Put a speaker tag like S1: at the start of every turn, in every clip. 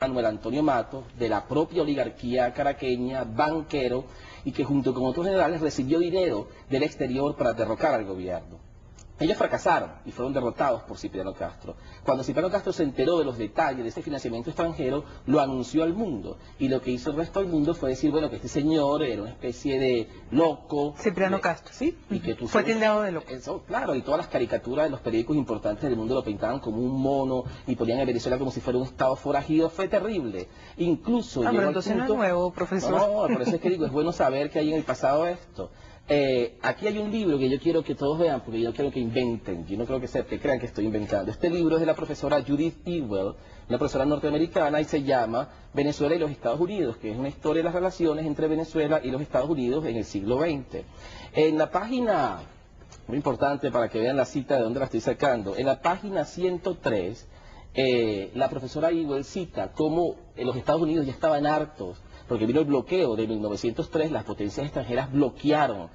S1: Manuel Antonio Matos, de la propia oligarquía caraqueña, banquero, y que junto con otros generales recibió dinero del exterior para derrocar al gobierno. Ellos fracasaron y fueron derrotados por Cipriano Castro. Cuando Cipriano Castro se enteró de los detalles de ese financiamiento extranjero, lo anunció al mundo. Y lo que hizo el resto del mundo fue decir, bueno, que este señor era una especie de loco.
S2: Cipriano Castro.
S1: Sí. Y que
S2: fue tildado de loco.
S1: Eso, claro, y todas las caricaturas de los periódicos importantes del mundo lo pintaban como un mono y ponían a Venezuela como si fuera un estado forajido. Fue terrible. Incluso...
S2: pero entonces no es nuevo, profesor.
S1: No, por eso es que digo, es bueno saber que hay en el pasado esto. Aquí hay un libro que yo quiero que todos vean, porque yo quiero que inventen, yo no creo que crean que estoy inventando. Este libro es de la profesora Judith Ewell, una profesora norteamericana, y se llama Venezuela y los Estados Unidos, que es una historia de las relaciones entre Venezuela y los Estados Unidos en el siglo XX. En la página, muy importante para que vean la cita de dónde la estoy sacando, en la página 103, la profesora Ewell cita cómo los Estados Unidos ya estaban hartos, porque vino el bloqueo de 1903, las potencias extranjeras bloquearon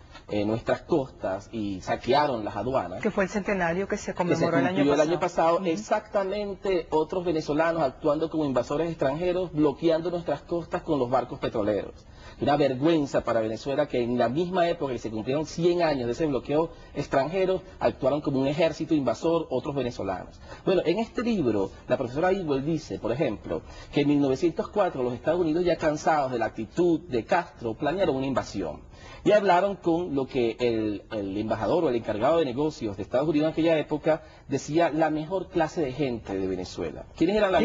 S1: nuestras costas y saquearon las aduanas.
S2: Que fue el centenario que se conmemoró el año
S1: pasado. Exactamente, otros venezolanos actuando como invasores extranjeros, bloqueando nuestras costas con los barcos petroleros. Una vergüenza para Venezuela que en la misma época que se cumplieron 100 años de ese bloqueo extranjero, actuaron como un ejército invasor otros venezolanos. Bueno, en este libro, la profesora Ewell dice, por ejemplo, que en 1904 los Estados Unidos, ya cansados de la actitud de Castro, planearon una invasión. Y hablaron con lo que el embajador o el encargado de negocios de Estados Unidos en aquella época decía la mejor clase de gente de Venezuela. ¿Quiénes eran la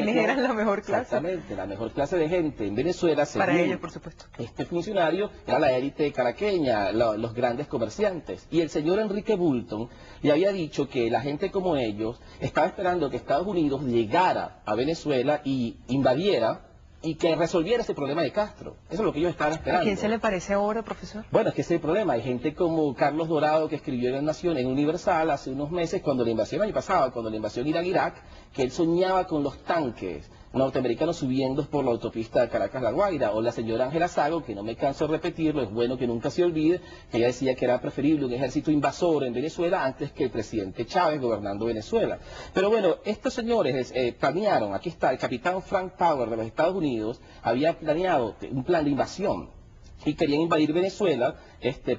S2: mejor clase?
S1: Exactamente, la mejor clase de gente en Venezuela.
S2: Para ellos, por supuesto.
S1: Este funcionario era la élite caraqueña, los grandes comerciantes. Y el señor Enrique Bulton le había dicho que la gente como ellos estaba esperando que Estados Unidos llegara a Venezuela y invadiera y que resolviera ese problema de Castro. Eso es lo que ellos estaban esperando.
S2: ¿A quién se le parece ahora, profesor?
S1: Bueno, es que ese es el problema. Hay gente como Carlos Dorado, que escribió en La Nación, en Universal, hace unos meses, cuando la invasión, el año pasado, cuando la invasión Irán-Irak, que él soñaba con los tanques norteamericanos subiendo por la autopista Caracas-La Guaira, o la señora Ángela Sago, que no me canso de repetirlo, es bueno que nunca se olvide, que ella decía que era preferible un ejército invasor en Venezuela antes que el presidente Chávez gobernando Venezuela. Pero bueno, estos señores planearon, aquí está, el capitán Frank Power de los Estados Unidos había planeado un plan de invasión y querían invadir Venezuela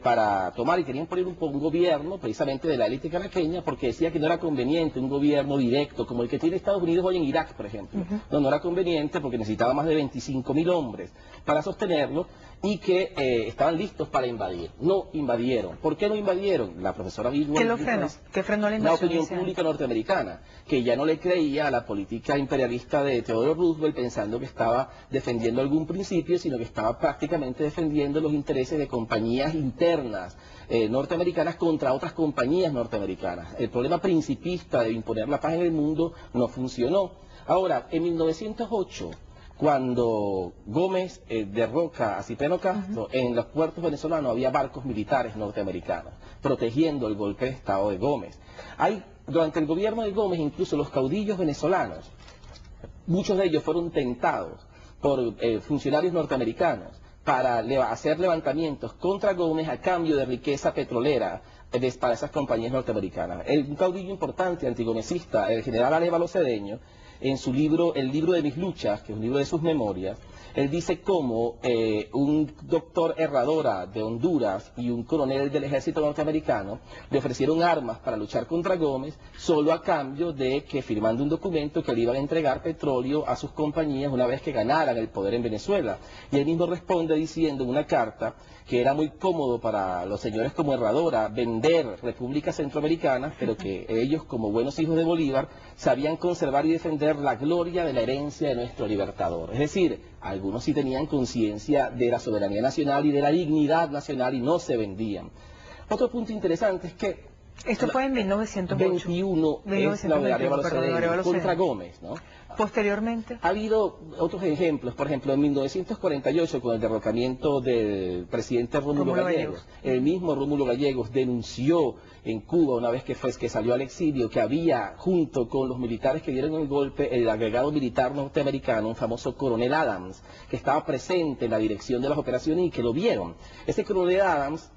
S1: para tomar, y querían poner un gobierno precisamente de la élite caraqueña, porque decía que no era conveniente un gobierno directo como el que tiene Estados Unidos hoy en Irak, por ejemplo. No era conveniente porque necesitaba más de 25.000 hombres para sostenerlo, y que estaban listos para invadir. No invadieron. ¿Por qué no invadieron? La profesora Ewell,
S2: ¿qué lo frenó? ¿Qué frenó la invasión?
S1: La opinión pública norteamericana, que ya no le creía a la política imperialista de Theodore Roosevelt, pensando que estaba defendiendo algún principio, sino que estaba prácticamente defendiendo los intereses de compañías internas norteamericanas contra otras compañías norteamericanas. El problema principista de imponer la paz en el mundo no funcionó. Ahora, en 1908, cuando Gómez derroca a Cipriano Castro, en los puertos venezolanos había barcos militares norteamericanos protegiendo el golpe de Estado de Gómez. Durante el gobierno de Gómez, incluso los caudillos venezolanos, muchos de ellos fueron tentados por funcionarios norteamericanos para hacer levantamientos contra Gómez a cambio de riqueza petrolera para esas compañías norteamericanas. Un caudillo importante antigomecista, el general Arévalo Cedeño, en su libro, El libro de mis luchas, que es un libro de sus memorias, él dice cómo un doctor Herradora de Honduras y un coronel del ejército norteamericano le ofrecieron armas para luchar contra Gómez, solo a cambio de que, firmando un documento, que le iban a entregar petróleo a sus compañías una vez que ganaran el poder en Venezuela. Y él mismo responde diciendo en una carta que era muy cómodo para los señores como Herradora vender repúblicas centroamericanas, pero que ellos, como buenos hijos de Bolívar, sabían conservar y defender la gloria de la herencia de nuestro libertador. Es decir, algunos sí tenían conciencia de la soberanía nacional y de la dignidad nacional y no se vendían. Otro punto interesante es que
S2: esto fue en 1921
S1: es la de Arévalo Cedeño contra Gómez, ¿no?
S2: Posteriormente
S1: ha habido otros ejemplos. Por ejemplo, en 1948, con el derrocamiento del presidente Rómulo Gallegos, el mismo Rómulo Gallegos denunció en Cuba, una vez que salió al exilio, que había, junto con los militares que dieron el golpe, el agregado militar norteamericano, un famoso coronel Adams, que estaba presente en la dirección de las operaciones y que lo vieron. Ese coronel Adams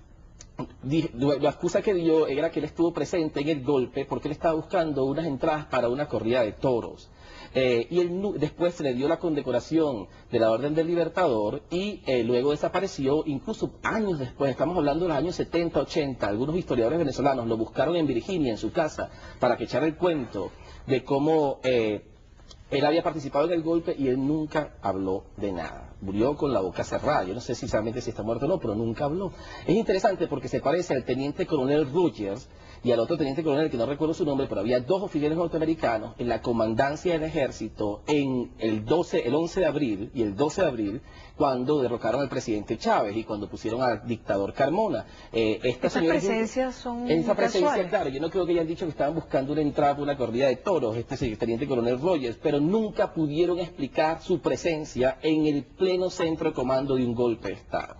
S1: La excusa que dio era que él estuvo presente en el golpe porque él estaba buscando unas entradas para una corrida de toros. Y después se le dio la condecoración de la Orden del Libertador y luego desapareció, incluso años después, estamos hablando de los años 70, 80, algunos historiadores venezolanos lo buscaron en Virginia, en su casa, para que echara el cuento de cómo él había participado en el golpe y él nunca habló de nada. Murió con la boca cerrada. Yo no sé sinceramente si está muerto o no, pero nunca habló. Es interesante porque se parece al teniente coronel Rogers y al otro teniente coronel que no recuerdo su nombre, pero había dos oficiales norteamericanos en la comandancia del ejército en el 11 de abril y el 12 de abril, cuando derrocaron al presidente Chávez y cuando pusieron al dictador Carmona.
S2: Estas presencias son
S1: esa presencia,
S2: casuales.
S1: claro, yo no creo que hayan dicho que estaban buscando una entrada por una corrida de toros, teniente coronel Rogers, pero nunca pudieron explicar su presencia en el pleno centro de comando de un golpe de Estado.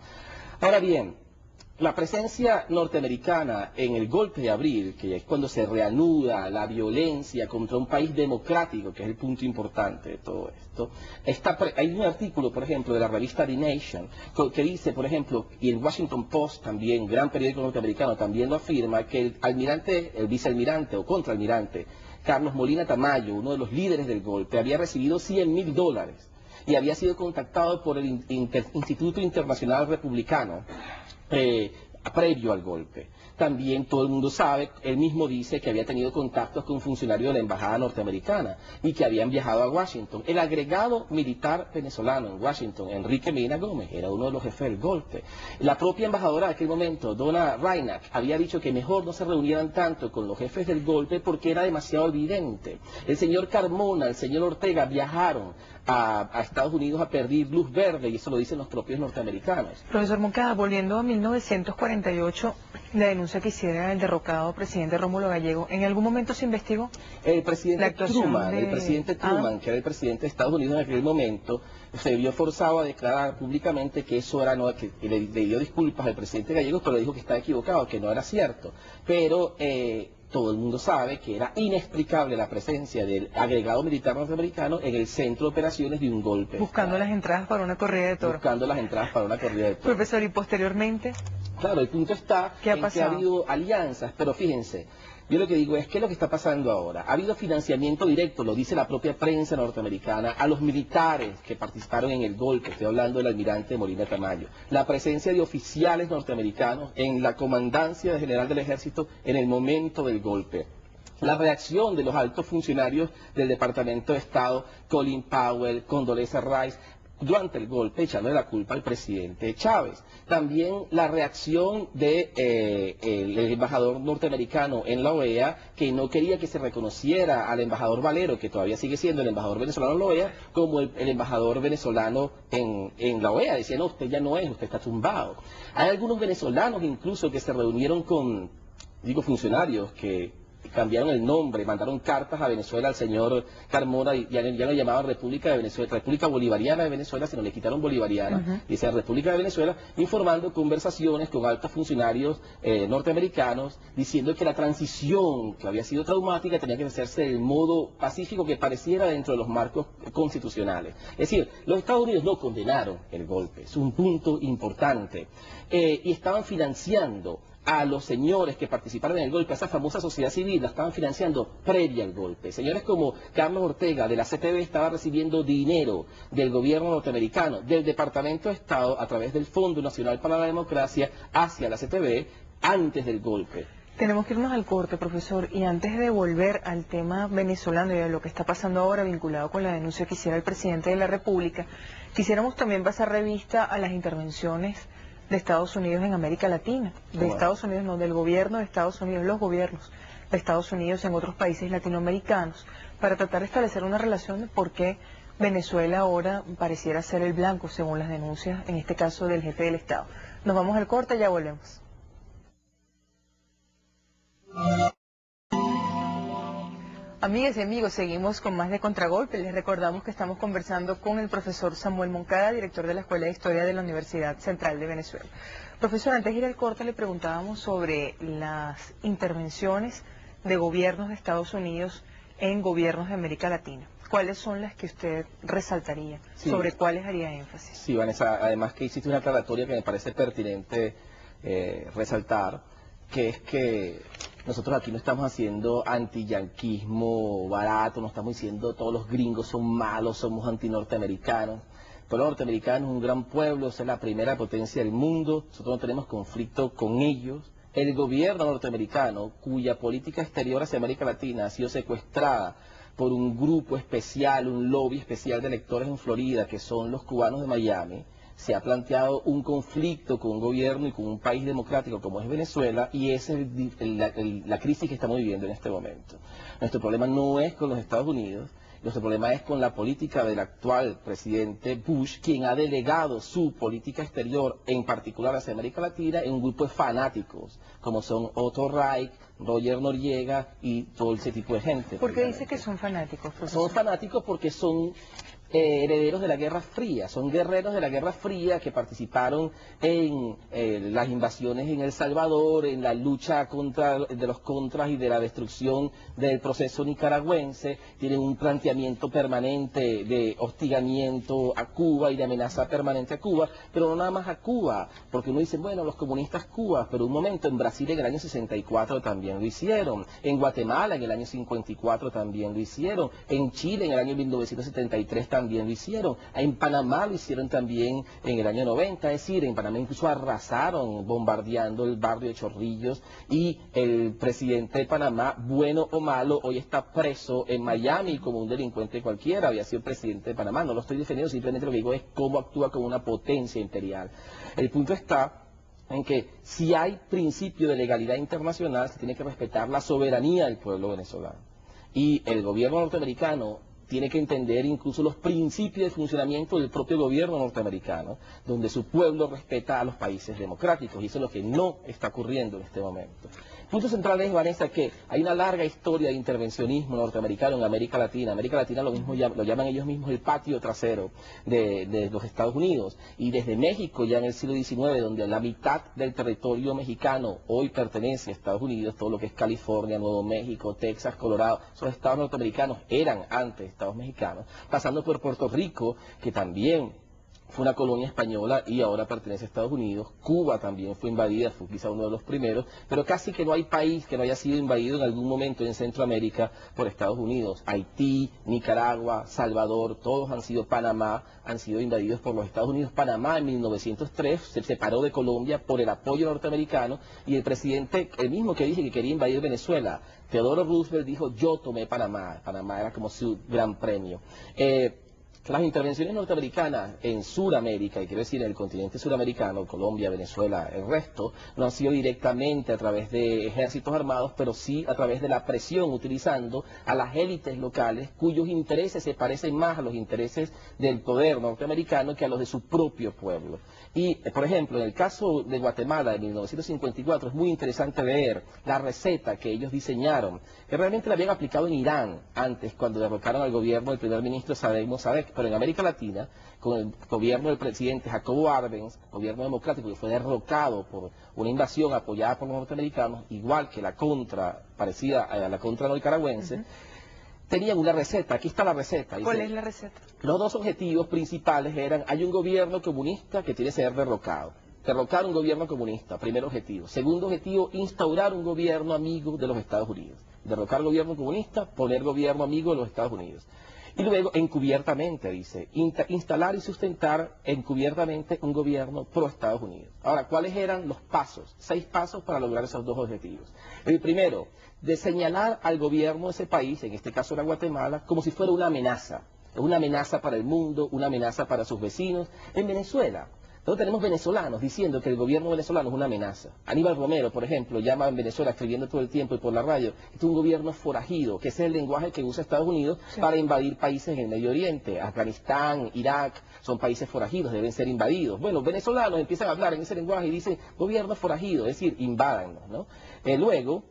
S1: Ahora bien, la presencia norteamericana en el golpe de abril, que es cuando se reanuda la violencia contra un país democrático, que es el punto importante de todo esto, hay un artículo, por ejemplo, de la revista The Nation, que dice, por ejemplo, y el Washington Post también, gran periódico norteamericano, también lo afirma, que el vicealmirante o contraalmirante Carlos Molina Tamayo, uno de los líderes del golpe, había recibido $100.000 y había sido contactado por el Instituto Internacional Republicano previo al golpe. También todo el mundo sabe, él mismo dice que había tenido contactos con funcionarios de la embajada norteamericana y que habían viajado a Washington. El agregado militar venezolano en Washington, Enrique Medina Gómez, era uno de los jefes del golpe. La propia embajadora de aquel momento, Donna Reinach, había dicho que mejor no se reunieran tanto con los jefes del golpe porque era demasiado evidente. El señor Carmona, el señor Ortega viajaron a Estados Unidos a pedir luz verde y eso lo dicen los propios norteamericanos.
S2: Profesor Moncada, volviendo a 1948, la denuncia que hiciera el derrocado presidente Rómulo Gallego, ¿en algún momento se investigó?
S1: El presidente Truman, que era el presidente de Estados Unidos en aquel momento, se vio forzado a declarar públicamente que eso era que le dio disculpas al presidente Gallego, pero le dijo que estaba equivocado, que no era cierto. Pero todo el mundo sabe que era inexplicable la presencia del agregado militar norteamericano en el centro de operaciones de un golpe.
S2: Buscando las entradas para una corrida de toros.
S1: Buscando las entradas para una corrida de toros.
S2: Profesor, ¿y posteriormente?
S1: Claro, el punto está en que ha habido alianzas, pero fíjense, yo lo que digo es, ¿qué es lo que está pasando ahora? Ha habido financiamiento directo, lo dice la propia prensa norteamericana, a los militares que participaron en el golpe, estoy hablando del almirante Molina Tamayo, la presencia de oficiales norteamericanos en la comandancia general del ejército en el momento del golpe. La reacción de los altos funcionarios del Departamento de Estado, Colin Powell, Condoleezza Rice, durante el golpe, echándole la culpa al presidente Chávez. También la reacción del embajador norteamericano en la OEA, que no quería que se reconociera al embajador Valero, que todavía sigue siendo el embajador venezolano en la OEA, como el embajador venezolano en la OEA. Decía, no, usted ya no es, usted está tumbado. Hay algunos venezolanos incluso que se reunieron con, funcionarios que cambiaron el nombre, mandaron cartas a Venezuela al señor Carmona y ya no llamaban República de Venezuela, República Bolivariana de Venezuela, sino le quitaron Bolivariana, y decían República de Venezuela, informando conversaciones con altos funcionarios norteamericanos, diciendo que la transición, que había sido traumática, tenía que hacerse del modo pacífico que pareciera dentro de los marcos constitucionales. Es decir, los Estados Unidos no condenaron el golpe, es un punto importante, y estaban financiando a los señores que participaron en el golpe, a esa famosa sociedad civil, la estaban financiando previa al golpe. Señores como Carlos Ortega de la CTV estaba recibiendo dinero del gobierno norteamericano, del Departamento de Estado, a través del Fondo Nacional para la Democracia, hacia la CTV, antes del golpe.
S2: Tenemos que irnos al corte, profesor, y antes de volver al tema venezolano y a lo que está pasando ahora vinculado con la denuncia que hiciera el presidente de la República, quisiéramos también pasar revista a las intervenciones de Estados Unidos en América Latina, Estados Unidos, no, del gobierno de Estados Unidos, los gobiernos de Estados Unidos en otros países latinoamericanos, para tratar de establecer una relación de por qué Venezuela ahora pareciera ser el blanco, según las denuncias, en este caso del jefe del Estado. Nos vamos al corte, ya volvemos. Amigas y amigos, seguimos con más de Contragolpe. Les recordamos que estamos conversando con el profesor Samuel Moncada, director de la Escuela de Historia de la Universidad Central de Venezuela. Profesor, antes de ir al corte le preguntábamos sobre las intervenciones de gobiernos de Estados Unidos en gobiernos de América Latina. ¿Cuáles son las que usted resaltaría? Sí. ¿Sobre cuáles haría énfasis?
S1: Sí, Vanessa, además que hiciste una aclaratoria que me parece pertinente resaltar, que es que nosotros aquí no estamos haciendo antiyanquismo barato, no estamos diciendo todos los gringos son malos, somos antinorteamericanos. El pueblo norteamericano es un gran pueblo, es la primera potencia del mundo, nosotros no tenemos conflicto con ellos. El gobierno norteamericano, cuya política exterior hacia América Latina ha sido secuestrada por un grupo especial, un lobby especial de electores en Florida, que son los cubanos de Miami, se ha planteado un conflicto con un gobierno y con un país democrático como es Venezuela, y esa es la crisis que estamos viviendo en este momento. Nuestro problema no es con los Estados Unidos, nuestro problema es con la política del actual presidente Bush, quien ha delegado su política exterior, en particular hacia América Latina, en un grupo de fanáticos, como son Otto Reich, Roger Noriega y todo ese tipo de gente.
S2: ¿Por qué dice que son fanáticos, profesor?
S1: Son fanáticos porque son herederos de la Guerra Fría, son guerreros de la Guerra Fría que participaron en las invasiones en El Salvador, en la lucha de los contras y de la destrucción del proceso nicaragüense, tienen un planteamiento permanente de hostigamiento a Cuba y de amenaza permanente a Cuba, pero no nada más a Cuba, porque uno dice, bueno, los comunistas Cuba, pero un momento, en Brasil en el año 64 también lo hicieron, en Guatemala en el año 54 también lo hicieron, en Chile en el año 1973 también lo hicieron, en Panamá lo hicieron también en el año 90, es decir, en Panamá incluso arrasaron bombardeando el barrio de Chorrillos, y el presidente de Panamá, bueno o malo, hoy está preso en Miami como un delincuente cualquiera, había sido presidente de Panamá, no lo estoy defendiendo, simplemente lo que digo es cómo actúa como una potencia imperial. El punto está en que si hay principio de legalidad internacional, se tiene que respetar la soberanía del pueblo venezolano, y el gobierno norteamericano tiene que entender incluso los principios de funcionamiento del propio gobierno norteamericano, donde su pueblo respeta a los países democráticos, y eso es lo que no está ocurriendo en este momento. El punto central es, Vanessa, que hay una larga historia de intervencionismo norteamericano en América Latina. América Latina lo llaman ellos mismos el patio trasero de los Estados Unidos, y desde México ya en el siglo XIX, donde la mitad del territorio mexicano hoy pertenece a Estados Unidos, todo lo que es California, Nuevo México, Texas, Colorado, esos estados norteamericanos eran antes estados mexicanos, pasando por Puerto Rico, que también fue una colonia española y ahora pertenece a Estados Unidos. Cuba también fue invadida, fue quizá uno de los primeros, pero casi que no hay país que no haya sido invadido en algún momento en Centroamérica por Estados Unidos. Haití, Nicaragua, Salvador, todos han sido, Panamá, han sido invadidos por los Estados Unidos. Panamá en 1903 se separó de Colombia por el apoyo norteamericano, y el presidente, el mismo que dije que quería invadir Venezuela, Teodoro Roosevelt, dijo, yo tomé Panamá. Panamá era como su gran premio. Las intervenciones norteamericanas en Sudamérica, y quiero decir en el continente suramericano, Colombia, Venezuela, el resto, no han sido directamente a través de ejércitos armados, pero sí a través de la presión, utilizando a las élites locales cuyos intereses se parecen más a los intereses del poder norteamericano que a los de su propio pueblo. Y, por ejemplo, en el caso de Guatemala de 1954 es muy interesante ver la receta que ellos diseñaron, que realmente la habían aplicado en Irán antes, cuando derrocaron al gobierno del primer ministro Saddam Hussein, pero en América Latina, con el gobierno del presidente Jacobo Arbenz, gobierno democrático que fue derrocado por una invasión apoyada por los norteamericanos, igual que la contra, parecida a la contra nicaragüense, tenían una receta. Aquí está la receta.
S2: ¿Cuál es la receta?
S1: Los dos objetivos principales eran, hay un gobierno comunista que tiene que ser derrocado. Derrocar un gobierno comunista, primer objetivo. Segundo objetivo, instaurar un gobierno amigo de los Estados Unidos. Derrocar el gobierno comunista, poner gobierno amigo de los Estados Unidos. Y luego, encubiertamente, dice, instalar y sustentar encubiertamente un gobierno pro Estados Unidos. Ahora, ¿cuáles eran los pasos? 6 pasos para lograr esos dos objetivos. El primero, de señalar al gobierno de ese país, en este caso era Guatemala, como si fuera una amenaza para el mundo, una amenaza para sus vecinos. En Venezuela, nosotros tenemos venezolanos diciendo que el gobierno venezolano es una amenaza. Aníbal Romero, por ejemplo, llama en Venezuela, escribiendo todo el tiempo y por la radio, que es un gobierno forajido, que ese es el lenguaje que usa Estados Unidos para invadir países en el Medio Oriente. Afganistán, Irak, son países forajidos, deben ser invadidos. Bueno, venezolanos empiezan a hablar en ese lenguaje y dicen, gobierno forajido, es decir, invádanos, ¿no? Luego,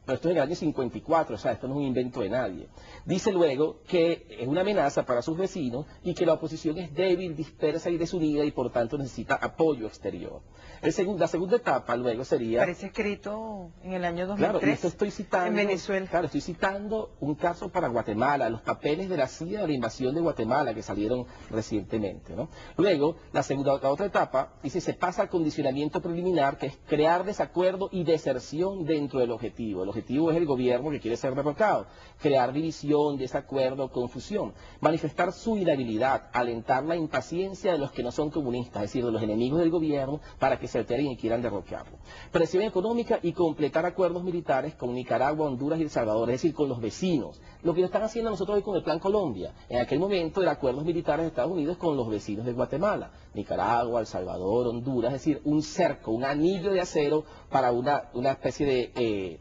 S1: pero esto es en el año 54, o sea, esto no es un invento de nadie. Dice luego que es una amenaza para sus vecinos y que la oposición es débil, dispersa y desunida y por tanto necesita apoyo exterior. La segunda etapa luego sería...
S2: Parece escrito en el año
S1: Claro, y
S2: 2003
S1: esto estoy citando,
S2: en Venezuela.
S1: claro, estoy citando un caso para Guatemala, los papeles de la CIA de la invasión de Guatemala que salieron recientemente, ¿no? Luego, la otra etapa, dice, se pasa al condicionamiento preliminar, que es crear desacuerdo y deserción dentro del objetivo. El objetivo es el gobierno que quiere ser derrocado, crear división, desacuerdo, confusión, manifestar su inhabilidad, alentar la impaciencia de los que no son comunistas, es decir, de los enemigos del gobierno, para que se alteren y quieran derrocarlo. Presión económica y completar acuerdos militares con Nicaragua, Honduras y El Salvador, es decir, con los vecinos. Lo que están haciendo nosotros hoy con el Plan Colombia. En aquel momento eran acuerdos militares de Estados Unidos con los vecinos de Guatemala, Nicaragua, El Salvador, Honduras, es decir, un cerco, un anillo de acero para una especie de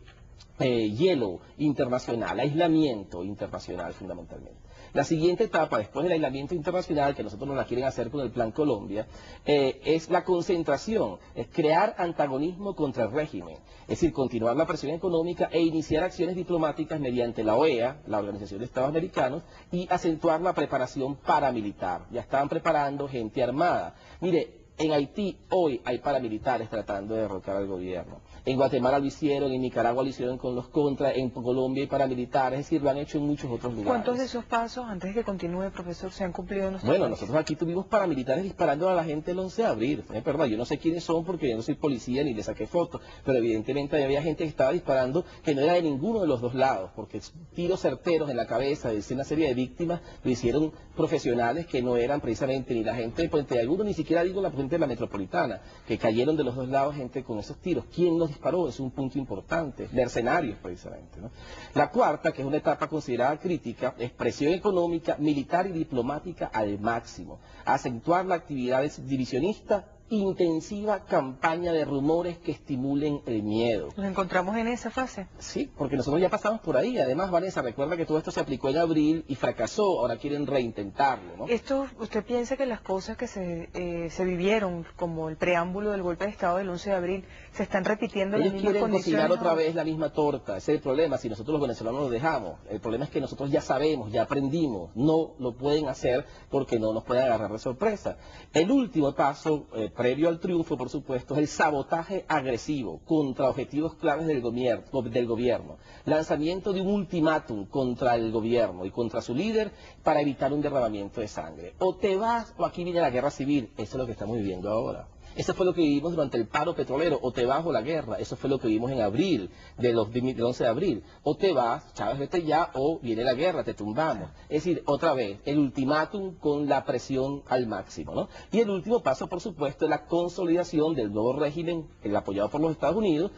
S1: hielo internacional, aislamiento internacional fundamentalmente. La siguiente etapa, después del aislamiento internacional, que nosotros nos la quieren hacer con el Plan Colombia, es la concentración, es crear antagonismo contra el régimen, es decir, continuar la presión económica e iniciar acciones diplomáticas mediante la OEA, la Organización de Estados Americanos, y acentuar la preparación paramilitar. Ya estaban preparando gente armada. Mire, en Haití hoy hay paramilitares tratando de derrocar al gobierno. En Guatemala lo hicieron, en Nicaragua lo hicieron con los contras, en Colombia hay paramilitares, es decir, lo han hecho en muchos otros lugares.
S2: ¿Cuántos de esos pasos, antes de que continúe, profesor, se han cumplido en nuestro
S1: Bueno,
S2: país?
S1: nosotros aquí tuvimos paramilitares disparando a la gente el 11 de abril, es verdad, yo no sé quiénes son porque yo no soy policía ni le saqué fotos, pero evidentemente había gente que estaba disparando que no era de ninguno de los dos lados, porque tiros certeros en la cabeza de una serie de víctimas lo hicieron profesionales que no eran precisamente ni la gente de Puente de Alguno, ni siquiera digo la gente de la metropolitana, que cayeron de los dos lados gente con esos tiros. ¿Quién los disparó? Es un punto importante, mercenarios precisamente, ¿no? La cuarta, que es una etapa considerada crítica, es presión económica, militar y diplomática al máximo, acentuar la actividad divisionista, intensiva campaña de rumores que estimulen el miedo.
S2: ¿Nos encontramos en esa fase?
S1: Sí, porque nosotros ya pasamos por ahí. Además, Vanessa, recuerda que todo esto se aplicó en abril y fracasó, ahora quieren reintentarlo, ¿no?
S2: Esto, ¿usted piensa que las cosas que se vivieron, como el preámbulo del golpe de Estado del 11 de abril, se están repitiendo en las
S1: Ellos
S2: mismas
S1: quieren
S2: condiciones?
S1: cocinar otra vez la misma torta, ese es el problema, si nosotros los venezolanos lo dejamos. El problema es que nosotros ya sabemos, ya aprendimos, no lo pueden hacer porque no nos pueden agarrar de sorpresa. El último paso, previo al triunfo, por supuesto, es el sabotaje agresivo contra objetivos claves del gobierno. Lanzamiento de un ultimátum contra el gobierno y contra su líder para evitar un derramamiento de sangre. O te vas o aquí viene la guerra civil. Eso es lo que estamos viviendo ahora. Eso fue lo que vivimos durante el paro petrolero, o te vas o la guerra. Eso fue lo que vimos en abril, del 11 de abril. O te vas, Chávez, vete ya, o viene la guerra, te tumbamos. Es decir, otra vez, el ultimátum con la presión al máximo, ¿no? Y el último paso, por supuesto, es la consolidación del nuevo régimen, el apoyado por los Estados Unidos,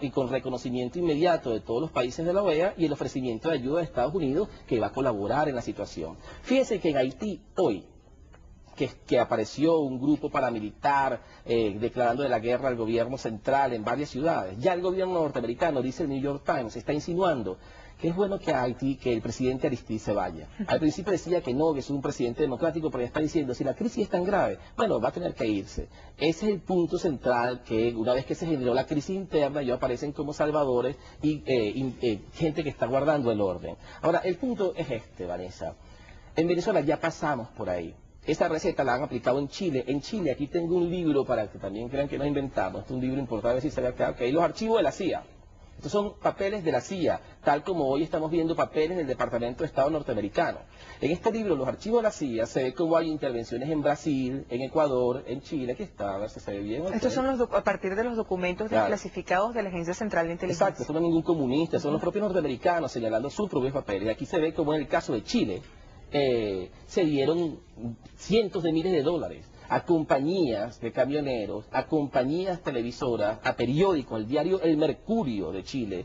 S1: y con reconocimiento inmediato de todos los países de la OEA y el ofrecimiento de ayuda de Estados Unidos que va a colaborar en la situación. Fíjense que en Haití hoy, que apareció un grupo paramilitar declarando de la guerra al gobierno central en varias ciudades. Ya el gobierno norteamericano, dice el New York Times, está insinuando que es bueno que Haití, que el presidente Aristide se vaya. Al principio decía que no, que es un presidente democrático, pero ya está diciendo, si la crisis es tan grave, bueno, va a tener que irse. Ese es el punto central, que una vez que se generó la crisis interna, ya aparecen como salvadores y gente que está guardando el orden. Ahora, el punto es este, Vanessa. En Venezuela ya pasamos por ahí. Esa receta la han aplicado en Chile. En Chile, aquí tengo un libro para que también crean que no inventamos. Este es un libro importante, a ver si se ve acá. Okay. Los archivos de la CIA. Estos son papeles de la CIA, tal como hoy estamos viendo papeles del Departamento de Estado norteamericano. En este libro, los archivos de la CIA, se ve cómo hay intervenciones en Brasil, en Ecuador, en Chile, que está, a ver si se ve bien. Okay.
S2: Estos son a partir de los documentos desclasificados de la Agencia Central de Inteligencia.
S1: Exacto, eso no es ningún comunista, son los propios norteamericanos señalando sus propios papeles. Y aquí se ve como en el caso de Chile, se dieron cientos de miles de dólares a compañías de camioneros, a compañías televisoras, a periódicos, el diario El Mercurio de Chile,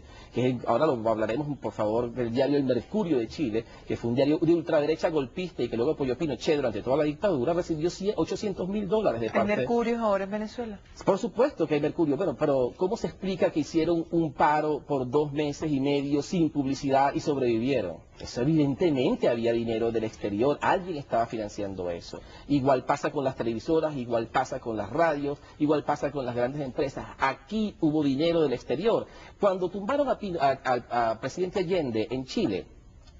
S1: ahora lo hablaremos por favor del diario El Mercurio de Chile, que fue un diario de ultraderecha golpista y que luego apoyó a Pinochet durante toda la dictadura, recibió $800.000 de parte.
S2: ¿El Mercurio ahora en Venezuela?
S1: Por supuesto que hay Mercurio, bueno, pero ¿cómo se explica que hicieron un paro por 2 meses y medio sin publicidad y sobrevivieron? Eso evidentemente había dinero del exterior, alguien estaba financiando eso. Igual pasa con las televisoras, igual pasa con las radios, igual pasa con las grandes empresas. Aquí hubo dinero del exterior. Cuando tumbaron a presidente Allende en Chile,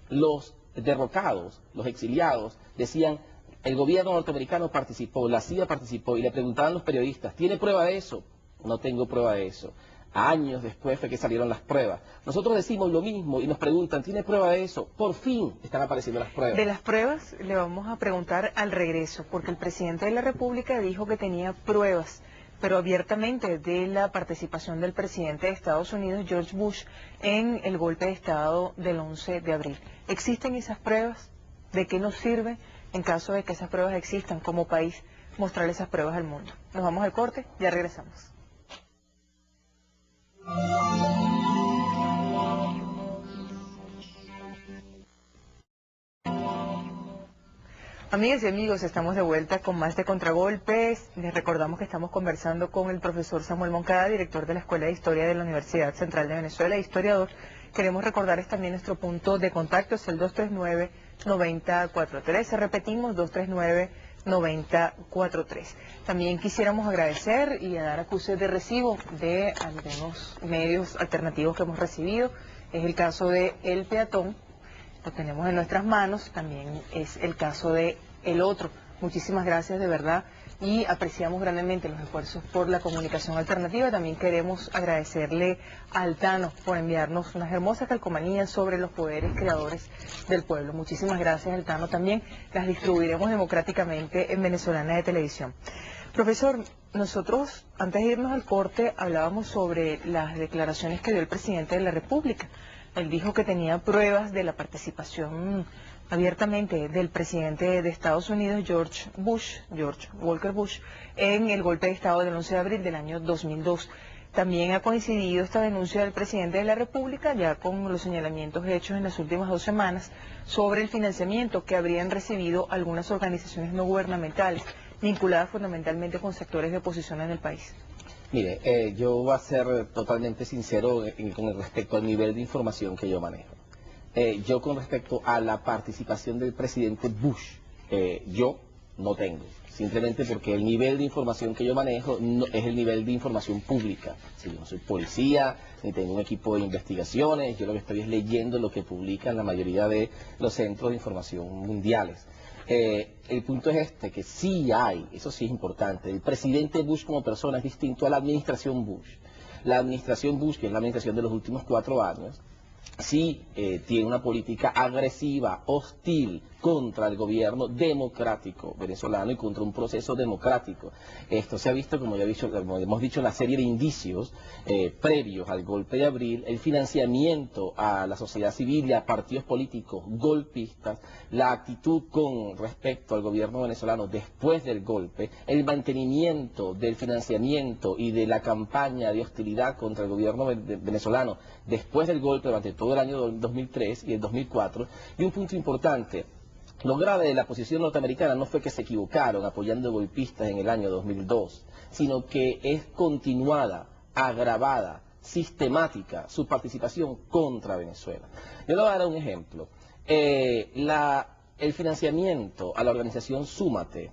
S1: los derrocados, los exiliados, decían, el gobierno norteamericano participó, la CIA participó, y le preguntaban los periodistas, ¿tiene prueba de eso? No tengo prueba de eso. Años después fue que salieron las pruebas. Nosotros decimos lo mismo y nos preguntan, ¿tiene prueba de eso? Por fin están apareciendo las pruebas.
S2: De las pruebas le vamos a preguntar al regreso, porque el presidente de la República dijo que tenía pruebas, pero abiertamente, de la participación del presidente de Estados Unidos, George Bush, en el golpe de Estado del 11 de abril. ¿Existen esas pruebas? ¿De qué nos sirve, en caso de que esas pruebas existan como país, mostrar esas pruebas al mundo? Nos vamos al corte, ya regresamos. Amigas y amigos, estamos de vuelta con más de Contragolpes. Les recordamos que estamos conversando con el profesor Samuel Moncada, director de la Escuela de Historia de la Universidad Central de Venezuela, historiador. Queremos recordarles también nuestro punto de contacto, es el 239-9043. Repetimos, 239-9043. También quisiéramos agradecer y dar acuses de recibo de algunos medios alternativos que hemos recibido. Es el caso de El Peatón, lo tenemos en nuestras manos, también es el caso de El Otro. Muchísimas gracias de verdad y apreciamos grandemente los esfuerzos por la comunicación alternativa. También queremos agradecerle a Altano por enviarnos unas hermosas calcomanías sobre los poderes creadores del pueblo. Muchísimas gracias, Altano. También las distribuiremos democráticamente en Venezolana de Televisión. Profesor, nosotros antes de irnos al corte hablábamos sobre las declaraciones que dio el presidente de la República. Él dijo que tenía pruebas de la participación abiertamente del presidente de Estados Unidos, George Walker Bush, en el golpe de Estado del 11 de abril del año 2002. También ha coincidido esta denuncia del presidente de la República, ya con los señalamientos hechos en las últimas 2 semanas, sobre el financiamiento que habrían recibido algunas organizaciones no gubernamentales, vinculadas fundamentalmente con sectores de oposición en el país.
S1: Mire, yo voy a ser totalmente sincero con respecto al nivel de información que yo manejo. Yo con respecto a la participación del presidente Bush, yo no tengo, simplemente porque el nivel de información que yo manejo no, es el nivel de información pública. Si yo no soy policía, ni tengo un equipo de investigaciones, yo lo que estoy es leyendo lo que publican la mayoría de los centros de información mundiales. El punto es que sí hay, eso sí es importante, el presidente Bush como persona es distinto a la administración Bush. La administración Bush, que es la administración de los últimos 4 años, sí tiene una política agresiva, hostil contra el gobierno democrático venezolano y contra un proceso democrático. Esto se ha visto, como hemos dicho, en la serie de indicios previos al golpe de abril, el financiamiento a la sociedad civil y a partidos políticos golpistas, la actitud con respecto al gobierno venezolano después del golpe, el mantenimiento del financiamiento y de la campaña de hostilidad contra el gobierno venezolano después del golpe durante todo el año 2003 y el 2004, y un punto importante. Lo grave de la posición norteamericana no fue que se equivocaron apoyando golpistas en el año 2002, sino que es continuada, agravada, sistemática su participación contra Venezuela. Yo le voy a dar un ejemplo. El financiamiento a la organización Súmate,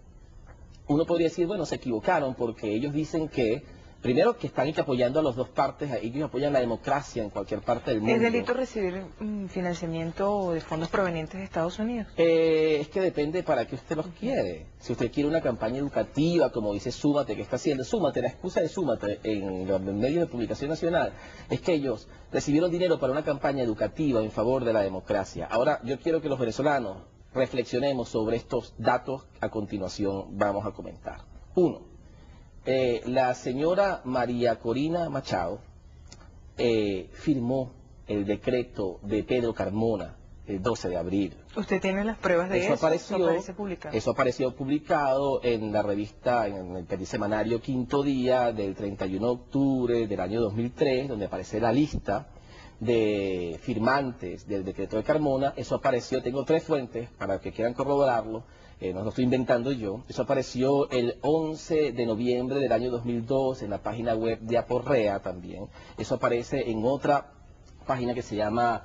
S1: uno podría decir, bueno, se equivocaron porque ellos dicen que, primero, que están apoyando a las dos partes, ellos apoyan la democracia en cualquier parte del mundo.
S2: ¿Es delito recibir financiamiento de fondos provenientes de Estados Unidos?
S1: Es que depende para qué usted los quiere. Si usted quiere una campaña educativa, como dice Súmate, que está haciendo Súmate, la excusa de Súmate en los medios de publicación nacional, es que ellos recibieron dinero para una campaña educativa en favor de la democracia. Ahora, yo quiero que los venezolanos reflexionemos sobre estos datos a continuación vamos a comentar. 1. La señora María Corina Machado firmó el decreto de Pedro Carmona el 12 de abril.
S2: ¿Usted tiene las pruebas de eso?
S1: Aparece
S2: publicado.
S1: Eso apareció publicado en la revista, en el semanario Quinto Día del 31 de octubre del año 2003, donde aparece la lista de firmantes del decreto de Carmona. Eso apareció, tengo 3 fuentes para que quieran corroborarlo. No lo estoy inventando yo, eso apareció el 11 de noviembre del año 2002 en la página web de Aporrea también, eso aparece en otra página que se llama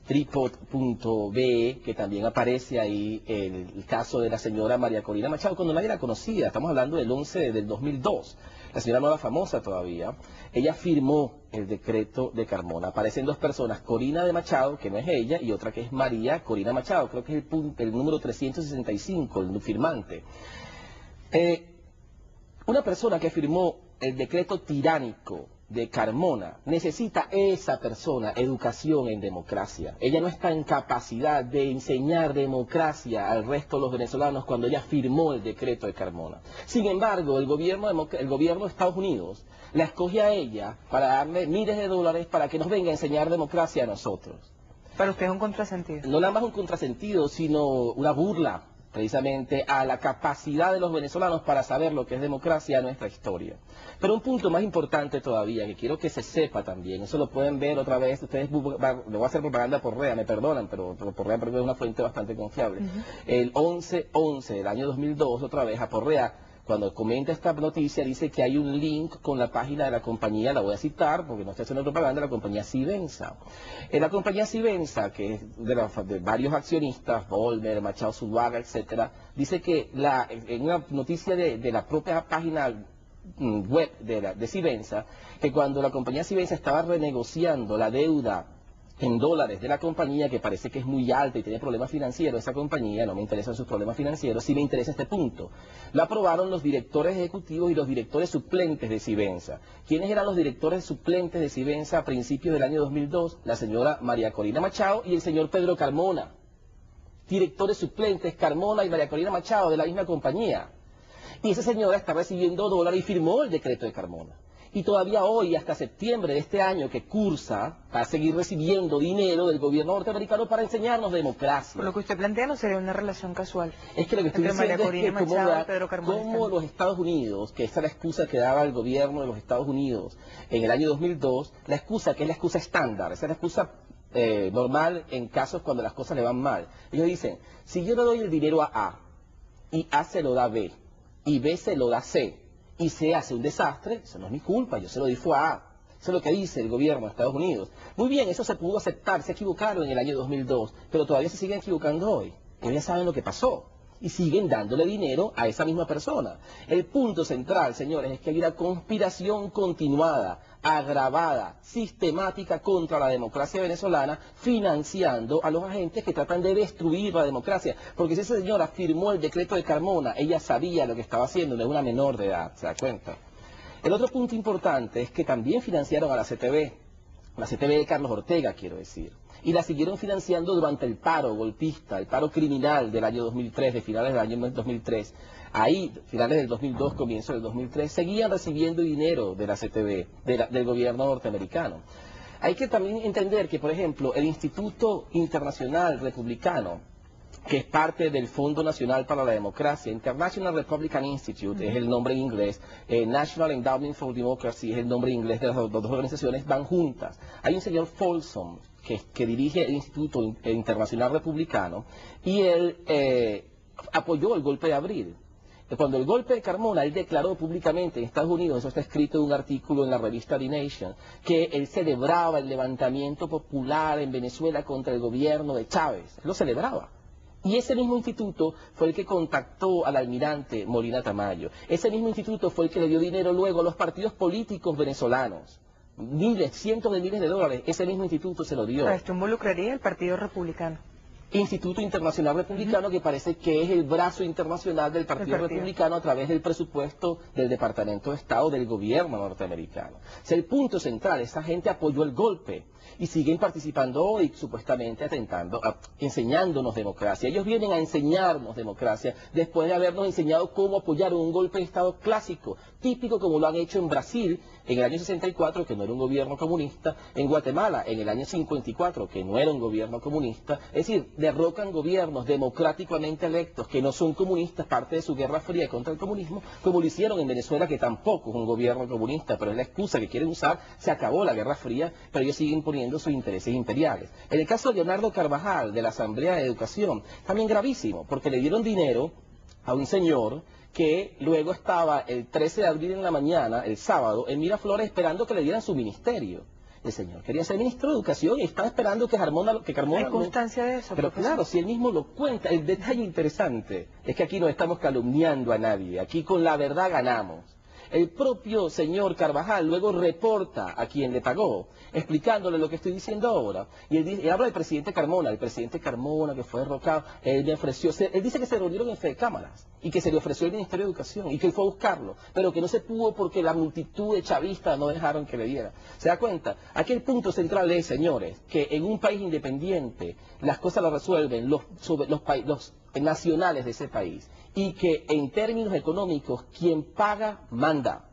S1: tripod.be, que también aparece ahí el caso de la señora María Corina Machado, cuando nadie la conocía. Estamos hablando del 11 del 2002. La señora no era famosa todavía. Ella firmó el decreto de Carmona. Aparecen dos personas, Corina de Machado, que no es ella, y otra que es María Corina Machado. Creo que es el número 365, el firmante. Una persona que firmó el decreto tiránico de Carmona necesita esa persona educación en democracia. Ella no está en capacidad de enseñar democracia al resto de los venezolanos cuando ella firmó el decreto de Carmona. Sin embargo, el gobierno de Estados Unidos la escoge a ella para darle miles de dólares para que nos venga a enseñar democracia a nosotros.
S2: Para usted es un contrasentido.
S1: No nada más un contrasentido, sino una burla precisamente a la capacidad de los venezolanos para saber lo que es democracia en nuestra historia. Pero un punto más importante todavía, que quiero que se sepa también, eso lo pueden ver otra vez, ustedes, le voy a hacer propaganda por REA, me perdonan, pero por REA porque es una fuente bastante confiable. El 11/11 del año 2002, otra vez a por REA, cuando comenta esta noticia, dice que hay un link con la página de la compañía, la voy a citar porque no estoy haciendo propaganda, la compañía Sivenza. La compañía Sivenza, que es de varios accionistas, Volmer, Machado Zuluaga, etcétera, dice que en una noticia de la propia página web de Sivenza, que cuando la compañía Sivenza estaba renegociando la deuda en dólares de la compañía, que parece que es muy alta y tiene problemas financieros, esa compañía, no me interesan sus problemas financieros, sí me interesa este punto. La aprobaron los directores ejecutivos y los directores suplentes de Sivenza. ¿Quiénes eran los directores suplentes de Sivenza a principios del año 2002? La señora María Corina Machado y el señor Pedro Carmona. Directores suplentes Carmona y María Corina Machado de la misma compañía. Y esa señora está recibiendo dólares y firmó el decreto de Carmona. Y todavía hoy, hasta septiembre de este año que cursa, va a seguir recibiendo dinero del gobierno norteamericano para enseñarnos democracia.
S2: Por lo que usted plantea no sería una relación casual.
S1: Es que lo que estoy diciendo es que como los Estados Unidos, que esa es la excusa que daba el gobierno de los Estados Unidos en el año 2002, la excusa que es la excusa estándar, esa es la excusa normal en casos cuando las cosas le van mal. Ellos dicen, si yo le doy el dinero a A, y A se lo da a B, y B se lo da a C, y se hace un desastre, eso no es mi culpa, yo se lo di fue a A. Eso es lo que dice el gobierno de Estados Unidos. Muy bien, eso se pudo aceptar, se equivocaron en el año 2002, pero todavía se siguen equivocando hoy. Ellos ya saben lo que pasó y siguen dándole dinero a esa misma persona. El punto central, señores, es que hay una conspiración continuada, agravada, sistemática contra la democracia venezolana, financiando a los agentes que tratan de destruir la democracia. Porque si esa señora firmó el decreto de Carmona, ella sabía lo que estaba haciendo, no es una menor de edad, ¿se da cuenta? El otro punto importante es que también financiaron a la CTV de Carlos Ortega, quiero decir. Y la siguieron financiando durante el paro golpista, el paro criminal del año 2003, de finales del año 2003. Ahí, finales del 2002, comienzo del 2003, seguían recibiendo dinero de la CTV, del gobierno norteamericano. Hay que también entender que, por ejemplo, el Instituto Internacional Republicano, que es parte del Fondo Nacional para la Democracia, International Republican Institute, es el nombre en inglés, National Endowment for Democracy es el nombre en inglés de las dos organizaciones, van juntas. Hay un señor Folsom, que dirige el Instituto Internacional Republicano, y él apoyó el golpe de abril. Cuando el golpe de Carmona, él declaró públicamente en Estados Unidos, eso está escrito en un artículo en la revista The Nation, que él celebraba el levantamiento popular en Venezuela contra el gobierno de Chávez. Lo celebraba. Y ese mismo instituto fue el que contactó al almirante Molina Tamayo. Ese mismo instituto fue el que le dio dinero luego a los partidos políticos venezolanos. Miles, cientos de miles de dólares, ese mismo instituto se lo dio.
S2: Pero esto involucraría al Partido Republicano.
S1: Instituto Internacional Republicano, que parece que es el brazo internacional del Partido Republicano a través del presupuesto del Departamento de Estado del gobierno norteamericano. O sea, el punto central, esa gente apoyó el golpe y siguen participando hoy, supuestamente enseñándonos democracia. Ellos vienen a enseñarnos democracia después de habernos enseñado cómo apoyar un golpe de Estado clásico, típico como lo han hecho en Brasil en el año 64, que no era un gobierno comunista, en Guatemala en el año 54, que no era un gobierno comunista. Es decir, derrocan gobiernos democráticamente electos que no son comunistas, parte de su guerra fría contra el comunismo, como lo hicieron en Venezuela, que tampoco es un gobierno comunista, pero es la excusa que quieren usar. Se acabó la guerra fría, pero ellos siguen poniendo sus intereses imperiales. En el caso de Leonardo Carvajal, de la Asamblea de Educación, también gravísimo, porque le dieron dinero a un señor que luego estaba el 13 de abril en la mañana, el sábado, en Miraflores, esperando que le dieran su ministerio. El señor quería ser ministro de Educación y estaba esperando que Carmona...
S2: ¿Hay constancia de eso,
S1: Pero
S2: profesor?
S1: claro, si él mismo lo cuenta, el detalle interesante es que aquí no estamos calumniando a nadie, aquí con la verdad ganamos. El propio señor Carvajal luego reporta a quien le pagó, explicándole lo que estoy diciendo ahora. Y él dice, y habla del presidente Carmona, que fue derrocado. Él le ofreció, él dice que se reunieron en cámaras y que se le ofreció el Ministerio de Educación y que él fue a buscarlo, pero que no se pudo porque la multitud de chavistas no dejaron que le diera. ¿Se da cuenta? Aquí el punto central es, señores, que en un país independiente las cosas las resuelven los nacionales de ese país. Y que en términos económicos quien paga manda.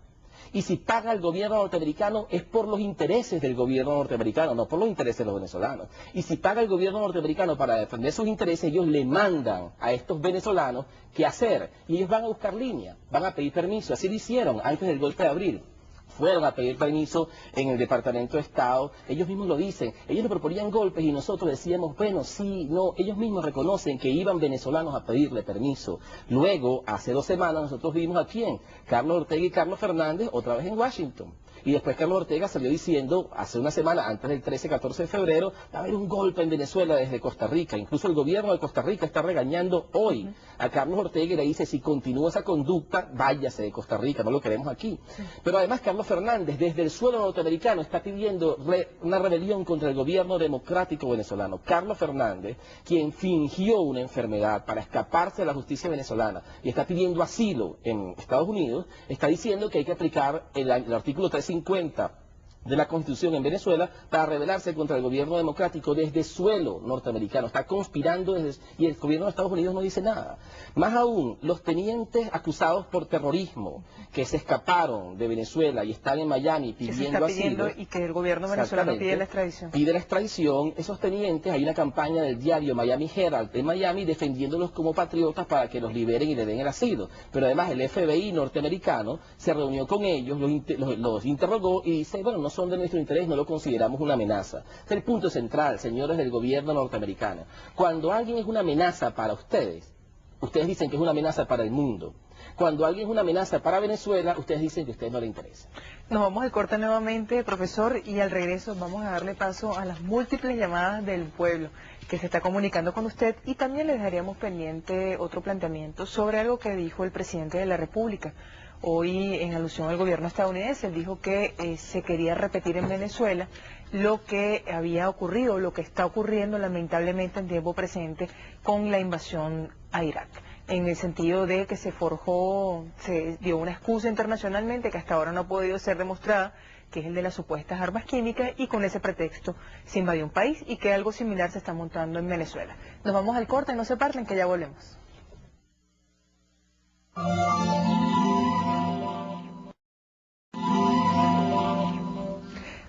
S1: Y si paga el gobierno norteamericano es por los intereses del gobierno norteamericano, no por los intereses de los venezolanos. Y si paga el gobierno norteamericano para defender sus intereses, ellos le mandan a estos venezolanos qué hacer. Y ellos van a buscar línea, van a pedir permiso. Así lo hicieron antes del golpe de abril. Fueron a pedir permiso en el Departamento de Estado, ellos mismos lo dicen, ellos le proponían golpes y nosotros decíamos, bueno, sí, no, ellos mismos reconocen que iban venezolanos a pedirle permiso. Luego, hace 2 semanas, nosotros vimos a quién, Carlos Ortega y Carlos Fernández, otra vez en Washington. Y después Carlos Ortega salió diciendo, hace una semana, antes del 13-14 de febrero, va a haber un golpe en Venezuela desde Costa Rica. Incluso el gobierno de Costa Rica está regañando hoy a Carlos Ortega y le dice, si continúa esa conducta, váyase de Costa Rica, no lo queremos aquí. Pero además Carlos Fernández, desde el suelo norteamericano, está pidiendo una rebelión contra el gobierno democrático venezolano. Carlos Fernández, quien fingió una enfermedad para escaparse de la justicia venezolana y está pidiendo asilo en Estados Unidos, está diciendo que hay que aplicar el artículo 350 de la Constitución en Venezuela para rebelarse contra el gobierno democrático desde suelo norteamericano. Está conspirando y el gobierno de Estados Unidos no dice nada. Más aún, los tenientes acusados por terrorismo que se escaparon de Venezuela y están en Miami pidiendo asilo.
S2: Y que el gobierno venezolano pide la extradición.
S1: Pide la extradición. Esos tenientes, hay una campaña del diario Miami Herald de Miami defendiéndolos como patriotas para que los liberen y le den el asilo. Pero además el FBI norteamericano se reunió con ellos, los interrogó y dice, bueno, no son de nuestro interés, no lo consideramos una amenaza. Este es el punto central, señores del gobierno norteamericano. Cuando alguien es una amenaza para ustedes, ustedes dicen que es una amenaza para el mundo. Cuando alguien es una amenaza para Venezuela, ustedes dicen que a ustedes no les interesa.
S2: Nos vamos al corte nuevamente, profesor, y al regreso vamos a darle paso a las múltiples llamadas del pueblo que se está comunicando con usted, y también le dejaríamos pendiente otro planteamiento sobre algo que dijo el presidente de la República. Hoy, en alusión al gobierno estadounidense, él dijo que se quería repetir en Venezuela lo que había ocurrido, lo que está ocurriendo lamentablemente en tiempo presente con la invasión a Irak, en el sentido de que se dio una excusa internacionalmente que hasta ahora no ha podido ser demostrada, que es el de las supuestas armas químicas, y con ese pretexto se invadió un país y que algo similar se está montando en Venezuela. Nos vamos al corte, no se parten, que ya volvemos.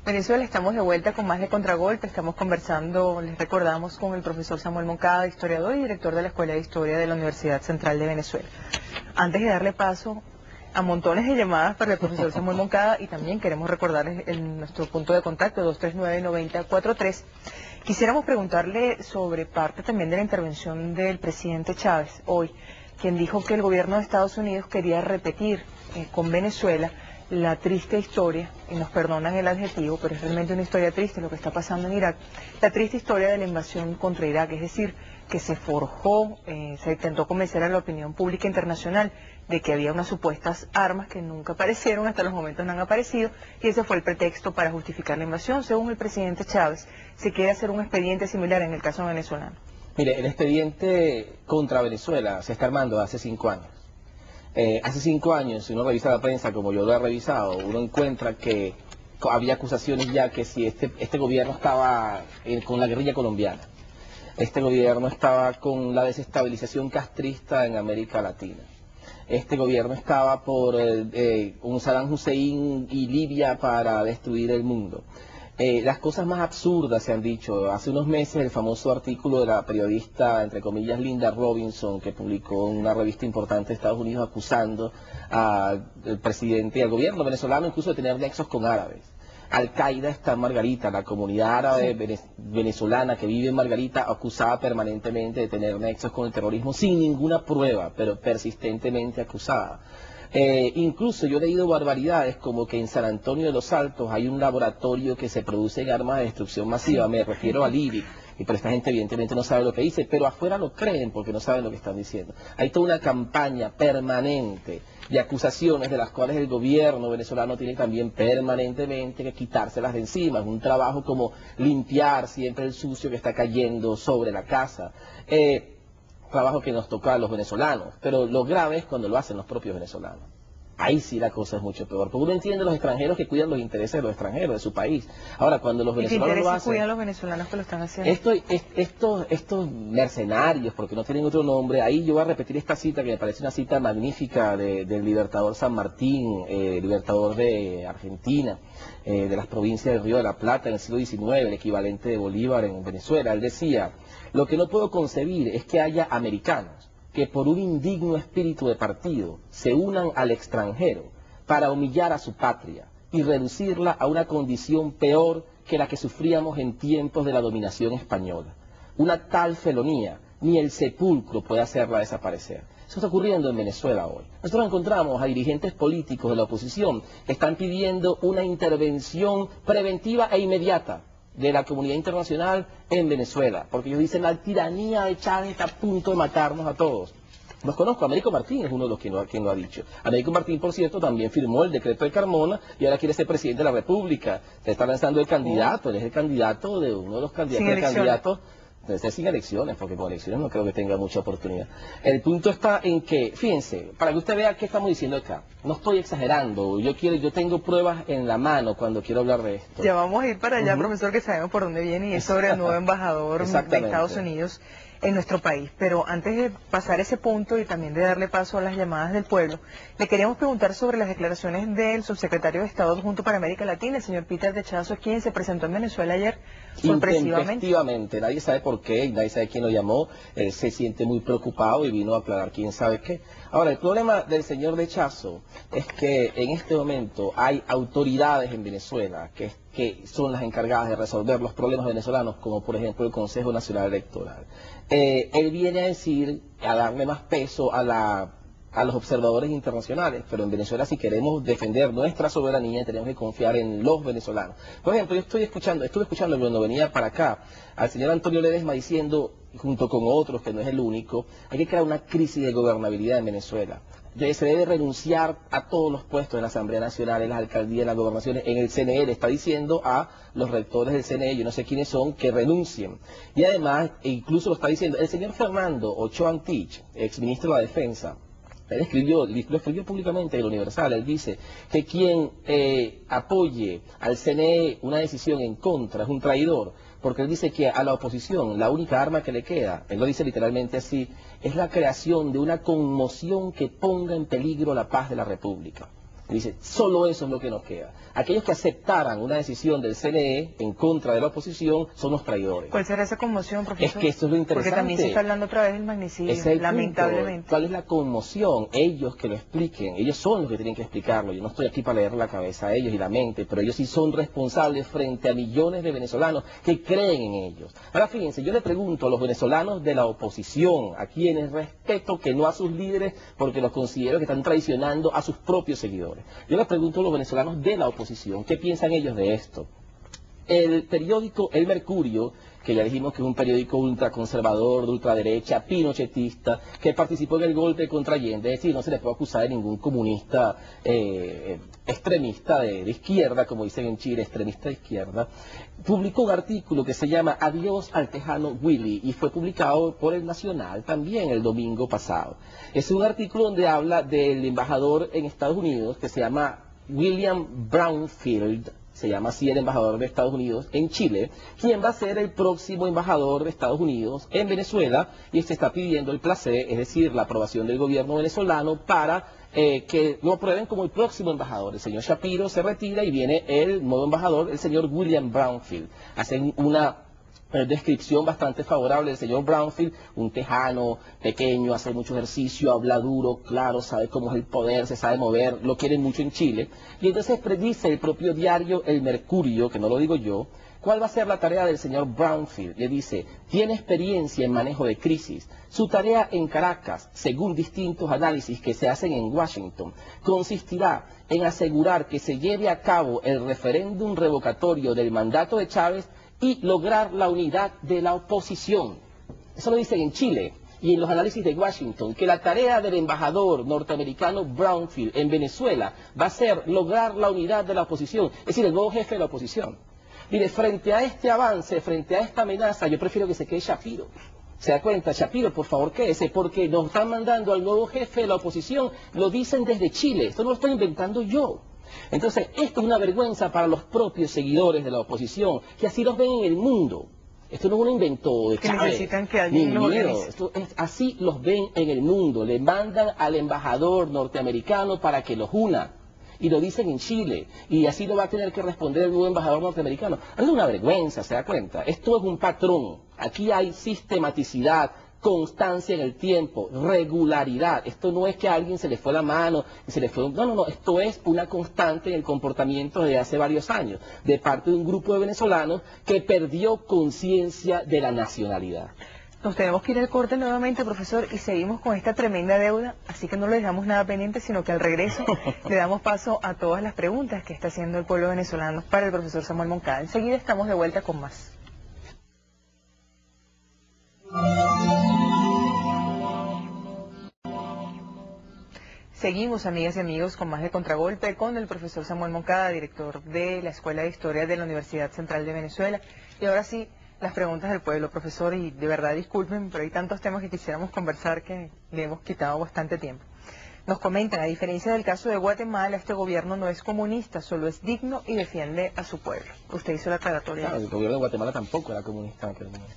S2: Venezuela, estamos de vuelta con más de Contragolpe. Estamos conversando, les recordamos, con el profesor Samuel Moncada, historiador y director de la Escuela de Historia de la Universidad Central de Venezuela. Antes de darle paso a montones de llamadas para el profesor Samuel Moncada, y también queremos recordarles nuestro punto de contacto, 239-9043, quisiéramos preguntarle sobre parte también de la intervención del presidente Chávez hoy, quien dijo que el gobierno de Estados Unidos quería repetir con Venezuela la triste historia, y nos perdonan el adjetivo, pero es realmente una historia triste lo que está pasando en Irak, la triste historia de la invasión contra Irak, es decir, que se forjó, se intentó convencer a la opinión pública internacional de que había unas supuestas armas que nunca aparecieron, hasta los momentos no han aparecido, y ese fue el pretexto para justificar la invasión. Según el presidente Chávez, se quiere hacer un expediente similar en el caso venezolano.
S1: Mire, el expediente contra Venezuela se está armando hace 5 años. Hace 5 años, si uno revisa la prensa como yo lo he revisado, uno encuentra que había acusaciones ya que si este gobierno estaba con la guerrilla colombiana, este gobierno estaba con la desestabilización castrista en América Latina, este gobierno estaba por un Saddam Hussein y Libia para destruir el mundo. Las cosas más absurdas se han dicho. Hace unos meses el famoso artículo de la periodista, entre comillas, Linda Robinson, que publicó en una revista importante de Estados Unidos acusando al presidente y al gobierno venezolano incluso de tener nexos con árabes. Al-Qaeda está en Margarita, la comunidad árabe venezolana que vive en Margarita acusada permanentemente de tener nexos con el terrorismo sin ninguna prueba, pero persistentemente acusada. Incluso yo he leído barbaridades como que en San Antonio de los Altos hay un laboratorio que se produce en armas de destrucción masiva, me refiero al IBIC, pero esta gente evidentemente no sabe lo que dice, pero afuera lo creen porque no saben lo que están diciendo. Hay toda una campaña permanente de acusaciones de las cuales el gobierno venezolano tiene también permanentemente que quitárselas de encima, es un trabajo como limpiar siempre el sucio que está cayendo sobre la casa. Trabajo que nos toca a los venezolanos, pero lo grave es cuando lo hacen los propios venezolanos. Ahí sí la cosa es mucho peor, porque uno entiende los extranjeros que cuidan los intereses de los extranjeros, de su país. Ahora, cuando los venezolanos lo hacen...
S2: cuidan los venezolanos que lo están haciendo?
S1: Estos mercenarios, porque no tienen otro nombre, ahí yo voy a repetir esta cita que me parece una cita magnífica del libertador San Martín, libertador de Argentina, de las provincias del Río de la Plata en el siglo XIX, el equivalente de Bolívar en Venezuela. Él decía, lo que no puedo concebir es que haya americanos que por un indigno espíritu de partido se unan al extranjero para humillar a su patria y reducirla a una condición peor que la que sufríamos en tiempos de la dominación española. Una tal felonía, ni el sepulcro puede hacerla desaparecer. Eso está ocurriendo en Venezuela hoy. Nosotros encontramos a dirigentes políticos de la oposición que están pidiendo una intervención preventiva e inmediata de la comunidad internacional en Venezuela, porque ellos dicen la tiranía de Chávez está a punto de matarnos a todos. Los conozco, Américo Martín es uno de los quien lo ha dicho. Américo Martín, por cierto, también firmó el decreto de Carmona y ahora quiere ser presidente de la República. Se está lanzando el candidato, él es el candidato de uno de los candidatos. Sin elecciones, porque con elecciones no creo que tenga mucha oportunidad. El punto está en que, fíjense, para que usted vea qué estamos diciendo acá, no estoy exagerando, yo tengo pruebas en la mano cuando quiero hablar de esto.
S2: Ya vamos a ir para allá, profesor, que sabemos por dónde viene y es sobre el nuevo embajador de Estados Unidos en nuestro país. Pero antes de pasar ese punto y también de darle paso a las llamadas del pueblo, le queríamos preguntar sobre las declaraciones del subsecretario de Estado adjunto para América Latina, el señor Peter de Chazo, quien se presentó en Venezuela ayer sorpresivamente.
S1: Efectivamente, nadie sabe por qué y nadie sabe quién lo llamó, él se siente muy preocupado y vino a aclarar quién sabe qué. Ahora, el problema del señor de Chazo es que en este momento hay autoridades en Venezuela que son las encargadas de resolver los problemas venezolanos, como por ejemplo el Consejo Nacional Electoral. Él viene a decir, a darle más peso a los observadores internacionales, pero en Venezuela si queremos defender nuestra soberanía tenemos que confiar en los venezolanos. Por ejemplo, yo estuve escuchando cuando venía para acá al señor Antonio Ledesma diciendo, junto con otros, que no es el único, hay que crear una crisis de gobernabilidad en Venezuela. Se debe renunciar a todos los puestos en la Asamblea Nacional, en las alcaldías, en las gobernaciones, en el CNE. Le está diciendo a los rectores del CNE, yo no sé quiénes son, que renuncien. Y además, incluso lo está diciendo el señor Fernando Ochoa Antich, exministro de la Defensa. Él lo escribió públicamente en el Universal. Él dice que quien apoye al CNE una decisión en contra es un traidor, porque él dice que a la oposición la única arma que le queda, él lo dice literalmente así, es la creación de una conmoción que ponga en peligro la paz de la República. Dice, solo eso es lo que nos queda. Aquellos que aceptaran una decisión del CNE en contra de la oposición son los traidores.
S2: ¿Cuál será esa conmoción, profesor?
S1: Es que esto es lo interesante.
S2: Porque también se está hablando otra vez del magnicidio, lamentablemente.
S1: ¿Cuál es la conmoción? Ellos que lo expliquen. Ellos son los que tienen que explicarlo. Yo no estoy aquí para leer la cabeza a ellos y la mente, pero ellos sí son responsables frente a millones de venezolanos que creen en ellos. Ahora fíjense, yo le pregunto a los venezolanos de la oposición, a quienes respeto que no a sus líderes, porque los considero que están traicionando a sus propios seguidores. Yo les pregunto a los venezolanos de la oposición, ¿qué piensan ellos de esto? El periódico El Mercurio, que ya dijimos que es un periódico ultraconservador, de ultraderecha, pinochetista, que participó en el golpe contra Allende, es decir, no se le puede acusar de ningún comunista extremista de izquierda, como dicen en Chile, extremista de izquierda, publicó un artículo que se llama Adiós al Tejano Willy, y fue publicado por El Nacional también el domingo pasado. Es un artículo donde habla del embajador en Estados Unidos, que se llama William Brownfield, se llama así el embajador de Estados Unidos en Chile, quien va a ser el próximo embajador de Estados Unidos en Venezuela, y se está pidiendo el placé, es decir, la aprobación del gobierno venezolano para que lo aprueben como el próximo embajador. El señor Shapiro se retira y viene el nuevo embajador, el señor William Brownfield. Hacen descripción bastante favorable del señor Brownfield, un tejano, pequeño, hace mucho ejercicio, habla duro, claro, sabe cómo es el poder, se sabe mover, lo quieren mucho en Chile. Y entonces predice el propio diario El Mercurio, que no lo digo yo, cuál va a ser la tarea del señor Brownfield. Le dice, tiene experiencia en manejo de crisis. Su tarea en Caracas, según distintos análisis que se hacen en Washington, consistirá en asegurar que se lleve a cabo el referéndum revocatorio del mandato de Chávez y lograr la unidad de la oposición. Eso lo dicen en Chile y en los análisis de Washington, que la tarea del embajador norteamericano Brownfield en Venezuela va a ser lograr la unidad de la oposición, es decir, el nuevo jefe de la oposición. Mire, frente a este avance, frente a esta amenaza, yo prefiero que se quede Shapiro. ¿Se da cuenta? Shapiro, por favor, quédese, porque nos están mandando al nuevo jefe de la oposición, lo dicen desde Chile, esto no lo estoy inventando yo. Entonces, esto es una vergüenza para los propios seguidores de la oposición, que así los ven en el mundo. Esto no es un invento de Chávez,
S2: necesitan que alguien
S1: ni
S2: lo
S1: miedo.
S2: organice.
S1: Así los ven en el mundo, le mandan al embajador norteamericano para que los una. Y lo dicen en Chile, y así lo va a tener que responder el nuevo embajador norteamericano. Es una vergüenza, ¿se da cuenta? Esto es un patrón. Aquí hay sistematicidad, constancia en el tiempo, regularidad. Esto no es que a alguien se le fue la mano, y se le fue no, esto es una constante en el comportamiento desde hace varios años, de parte de un grupo de venezolanos que perdió conciencia de la nacionalidad.
S2: Nos tenemos que ir al corte nuevamente, profesor, y seguimos con esta tremenda deuda, así que no le dejamos nada pendiente, sino que al regreso le damos paso a todas las preguntas que está haciendo el pueblo venezolano para el profesor Samuel Moncada. Enseguida estamos de vuelta con más. Seguimos, amigas y amigos, con más de Contragolpe con el profesor Samuel Moncada, director de la Escuela de Historia de la Universidad Central de Venezuela. Y ahora sí, las preguntas del pueblo, profesor, y de verdad disculpen, pero hay tantos temas que quisiéramos conversar que le hemos quitado bastante tiempo. Nos comentan, a diferencia del caso de Guatemala, este gobierno no es comunista, solo es digno y defiende a su pueblo. Usted hizo la aclaratoria.
S1: Claro, el gobierno de Guatemala tampoco era comunista en aquel momento.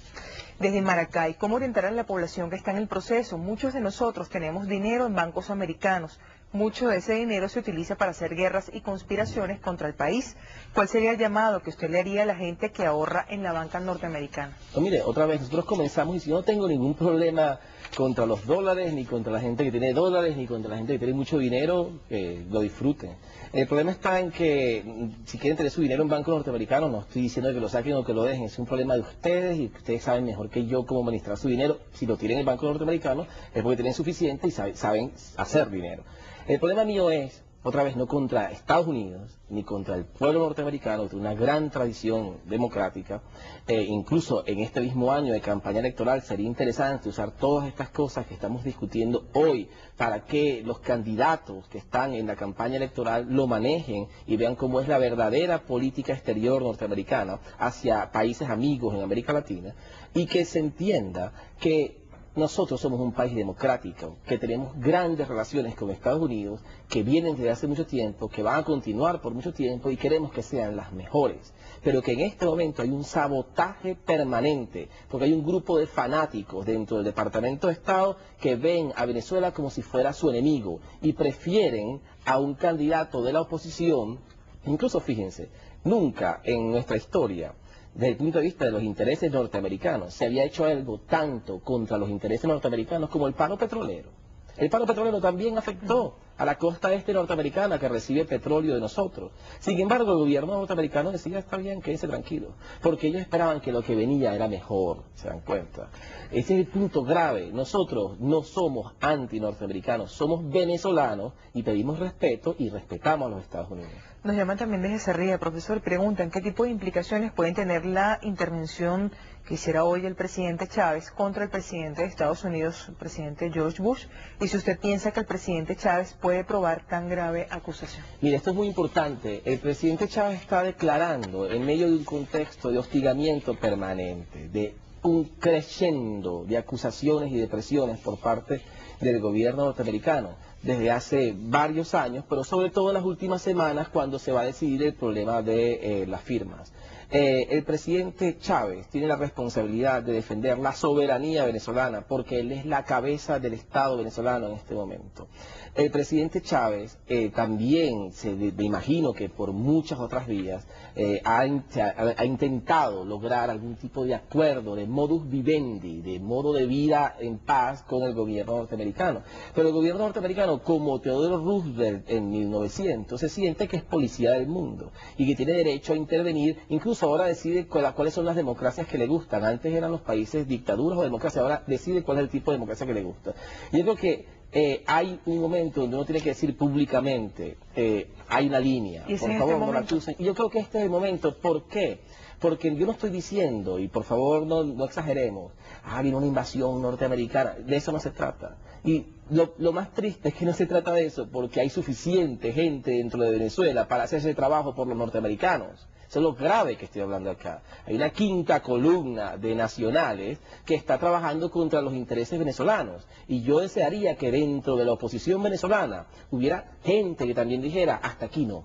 S2: Desde Maracay, ¿cómo orientar a la población que está en el proceso? Muchos de nosotros tenemos dinero en bancos americanos. Mucho de ese dinero se utiliza para hacer guerras y conspiraciones contra el país. ¿Cuál sería el llamado que usted le haría a la gente que ahorra en la banca norteamericana?
S1: No, mire, otra vez, nosotros comenzamos y si no tengo ningún problema contra los dólares, ni contra la gente que tiene dólares, ni contra la gente que tiene mucho dinero, que lo disfruten. El problema está en que si quieren tener su dinero en banco norteamericano, no estoy diciendo que lo saquen o que lo dejen, es un problema de ustedes y ustedes saben mejor que yo cómo administrar su dinero. Si lo tienen en el banco norteamericano es porque tienen suficiente y saben hacer dinero. El problema mío es, otra vez, no contra Estados Unidos, ni contra el pueblo norteamericano, que tiene una gran tradición democrática. Incluso en este mismo año de campaña electoral sería interesante usar todas estas cosas que estamos discutiendo hoy para que los candidatos que están en la campaña electoral lo manejen y vean cómo es la verdadera política exterior norteamericana hacia países amigos en América Latina y que se entienda que nosotros somos un país democrático, que tenemos grandes relaciones con Estados Unidos, que vienen desde hace mucho tiempo, que van a continuar por mucho tiempo y queremos que sean las mejores. Pero que en este momento hay un sabotaje permanente, porque hay un grupo de fanáticos dentro del Departamento de Estado que ven a Venezuela como si fuera su enemigo y prefieren a un candidato de la oposición. Incluso fíjense, nunca en nuestra historia, desde el punto de vista de los intereses norteamericanos, se había hecho algo tanto contra los intereses norteamericanos como el paro petrolero. El paro petrolero también afectó a la costa este norteamericana que recibe petróleo de nosotros. Sin embargo, el gobierno norteamericano decía, está bien, quédense tranquilos, porque ellos esperaban que lo que venía era mejor, se dan cuenta. Ese es el punto grave. Nosotros no somos anti-norteamericanos, somos venezolanos y pedimos respeto y respetamos a los Estados Unidos.
S2: Nos llaman también desde Cerrilla, profesor, preguntan qué tipo de implicaciones pueden tener la intervención que hiciera hoy el presidente Chávez contra el presidente de Estados Unidos, el presidente George Bush, y si usted piensa que el presidente Chávez puede probar tan grave acusación.
S1: Mire, esto es muy importante. El presidente Chávez está declarando en medio de un contexto de hostigamiento permanente, de un crescendo de acusaciones y de presiones por parte del gobierno norteamericano desde hace varios años, pero sobre todo en las últimas semanas cuando se va a decidir el problema de las firmas. El presidente Chávez tiene la responsabilidad de defender la soberanía venezolana porque él es la cabeza del Estado venezolano en este momento. El presidente Chávez también, me imagino que por muchas otras vías, ha intentado lograr algún tipo de acuerdo, de modus vivendi, de modo de vida en paz con el gobierno norteamericano. Pero el gobierno norteamericano, como Theodore Roosevelt en 1900, se siente que es policía del mundo y que tiene derecho a intervenir. Incluso ahora decide cuáles son las democracias que le gustan. Antes eran los países dictaduras o democracia, ahora decide cuál es el tipo de democracia que le gusta. Y yo creo que hay un momento donde uno tiene que decir públicamente, hay una línea, por favor no la crucen. Y yo creo que este es el momento. ¿Por qué? Porque yo no estoy diciendo, y por favor no exageremos, viene una invasión norteamericana, de eso no se trata. Y lo más triste es que no se trata de eso, porque hay suficiente gente dentro de Venezuela para hacer ese trabajo por los norteamericanos. Eso es lo grave que estoy hablando acá. Hay una quinta columna de nacionales que está trabajando contra los intereses venezolanos. Y yo desearía que dentro de la oposición venezolana hubiera gente que también dijera, hasta aquí no.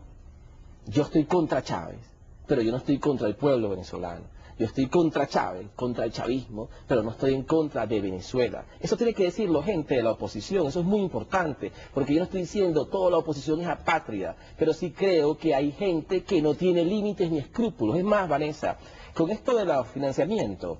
S1: Yo estoy contra Chávez, pero yo no estoy contra el pueblo venezolano. Yo estoy contra Chávez, contra el chavismo, pero no estoy en contra de Venezuela. Eso tiene que decirlo gente de la oposición, eso es muy importante, porque yo no estoy diciendo toda la oposición es apátrida, pero sí creo que hay gente que no tiene límites ni escrúpulos. Es más, Vanessa, con esto de los financiamientos,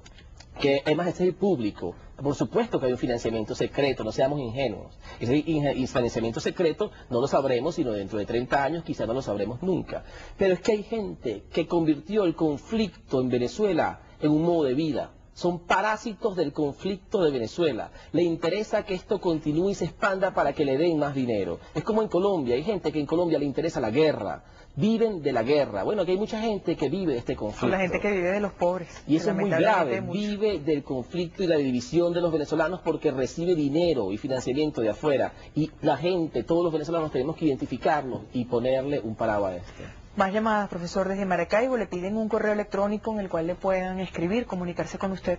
S1: que además es el público, por supuesto que hay un financiamiento secreto, no seamos ingenuos. Ese financiamiento secreto no lo sabremos sino dentro de 30 años, quizá no lo sabremos nunca. Pero es que hay gente que convirtió el conflicto en Venezuela en un modo de vida. Son parásitos del conflicto de Venezuela. Le interesa que esto continúe y se expanda para que le den más dinero. Es como en Colombia, hay gente que en Colombia le interesa la guerra. Viven de la guerra. Bueno, que hay mucha gente que vive de este conflicto.
S2: La gente que vive de los pobres.
S1: Y eso es muy grave. Vive del conflicto y la división de los venezolanos porque recibe dinero y financiamiento de afuera. Y la gente, todos los venezolanos tenemos que identificarlos y ponerle un parado a esto.
S2: Más llamadas, profesor, desde Maracaibo. Le piden un correo electrónico en el cual le puedan escribir, comunicarse con usted.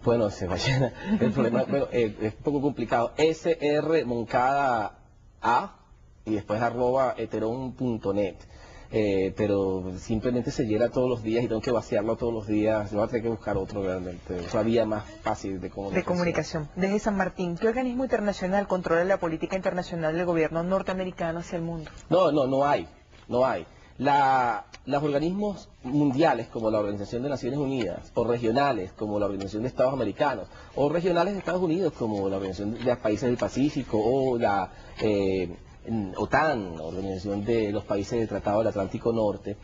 S1: Bueno, el problema es un poco complicado. SR Moncada A y después @heteron.net. Pero simplemente se llena todos los días y tengo que vaciarlo todos los días. Yo voy a tener que buscar otro realmente, otra vía más fácil de comunicación.
S2: Desde San Martín, ¿qué organismo internacional controla la política internacional del gobierno norteamericano hacia el mundo?
S1: No hay. Los organismos mundiales como la Organización de Naciones Unidas, o regionales como la Organización de Estados Americanos, o regionales de Estados Unidos como la Organización de los Países del Pacífico, o la OTAN, Organización de los Países del Tratado del Atlántico Norte,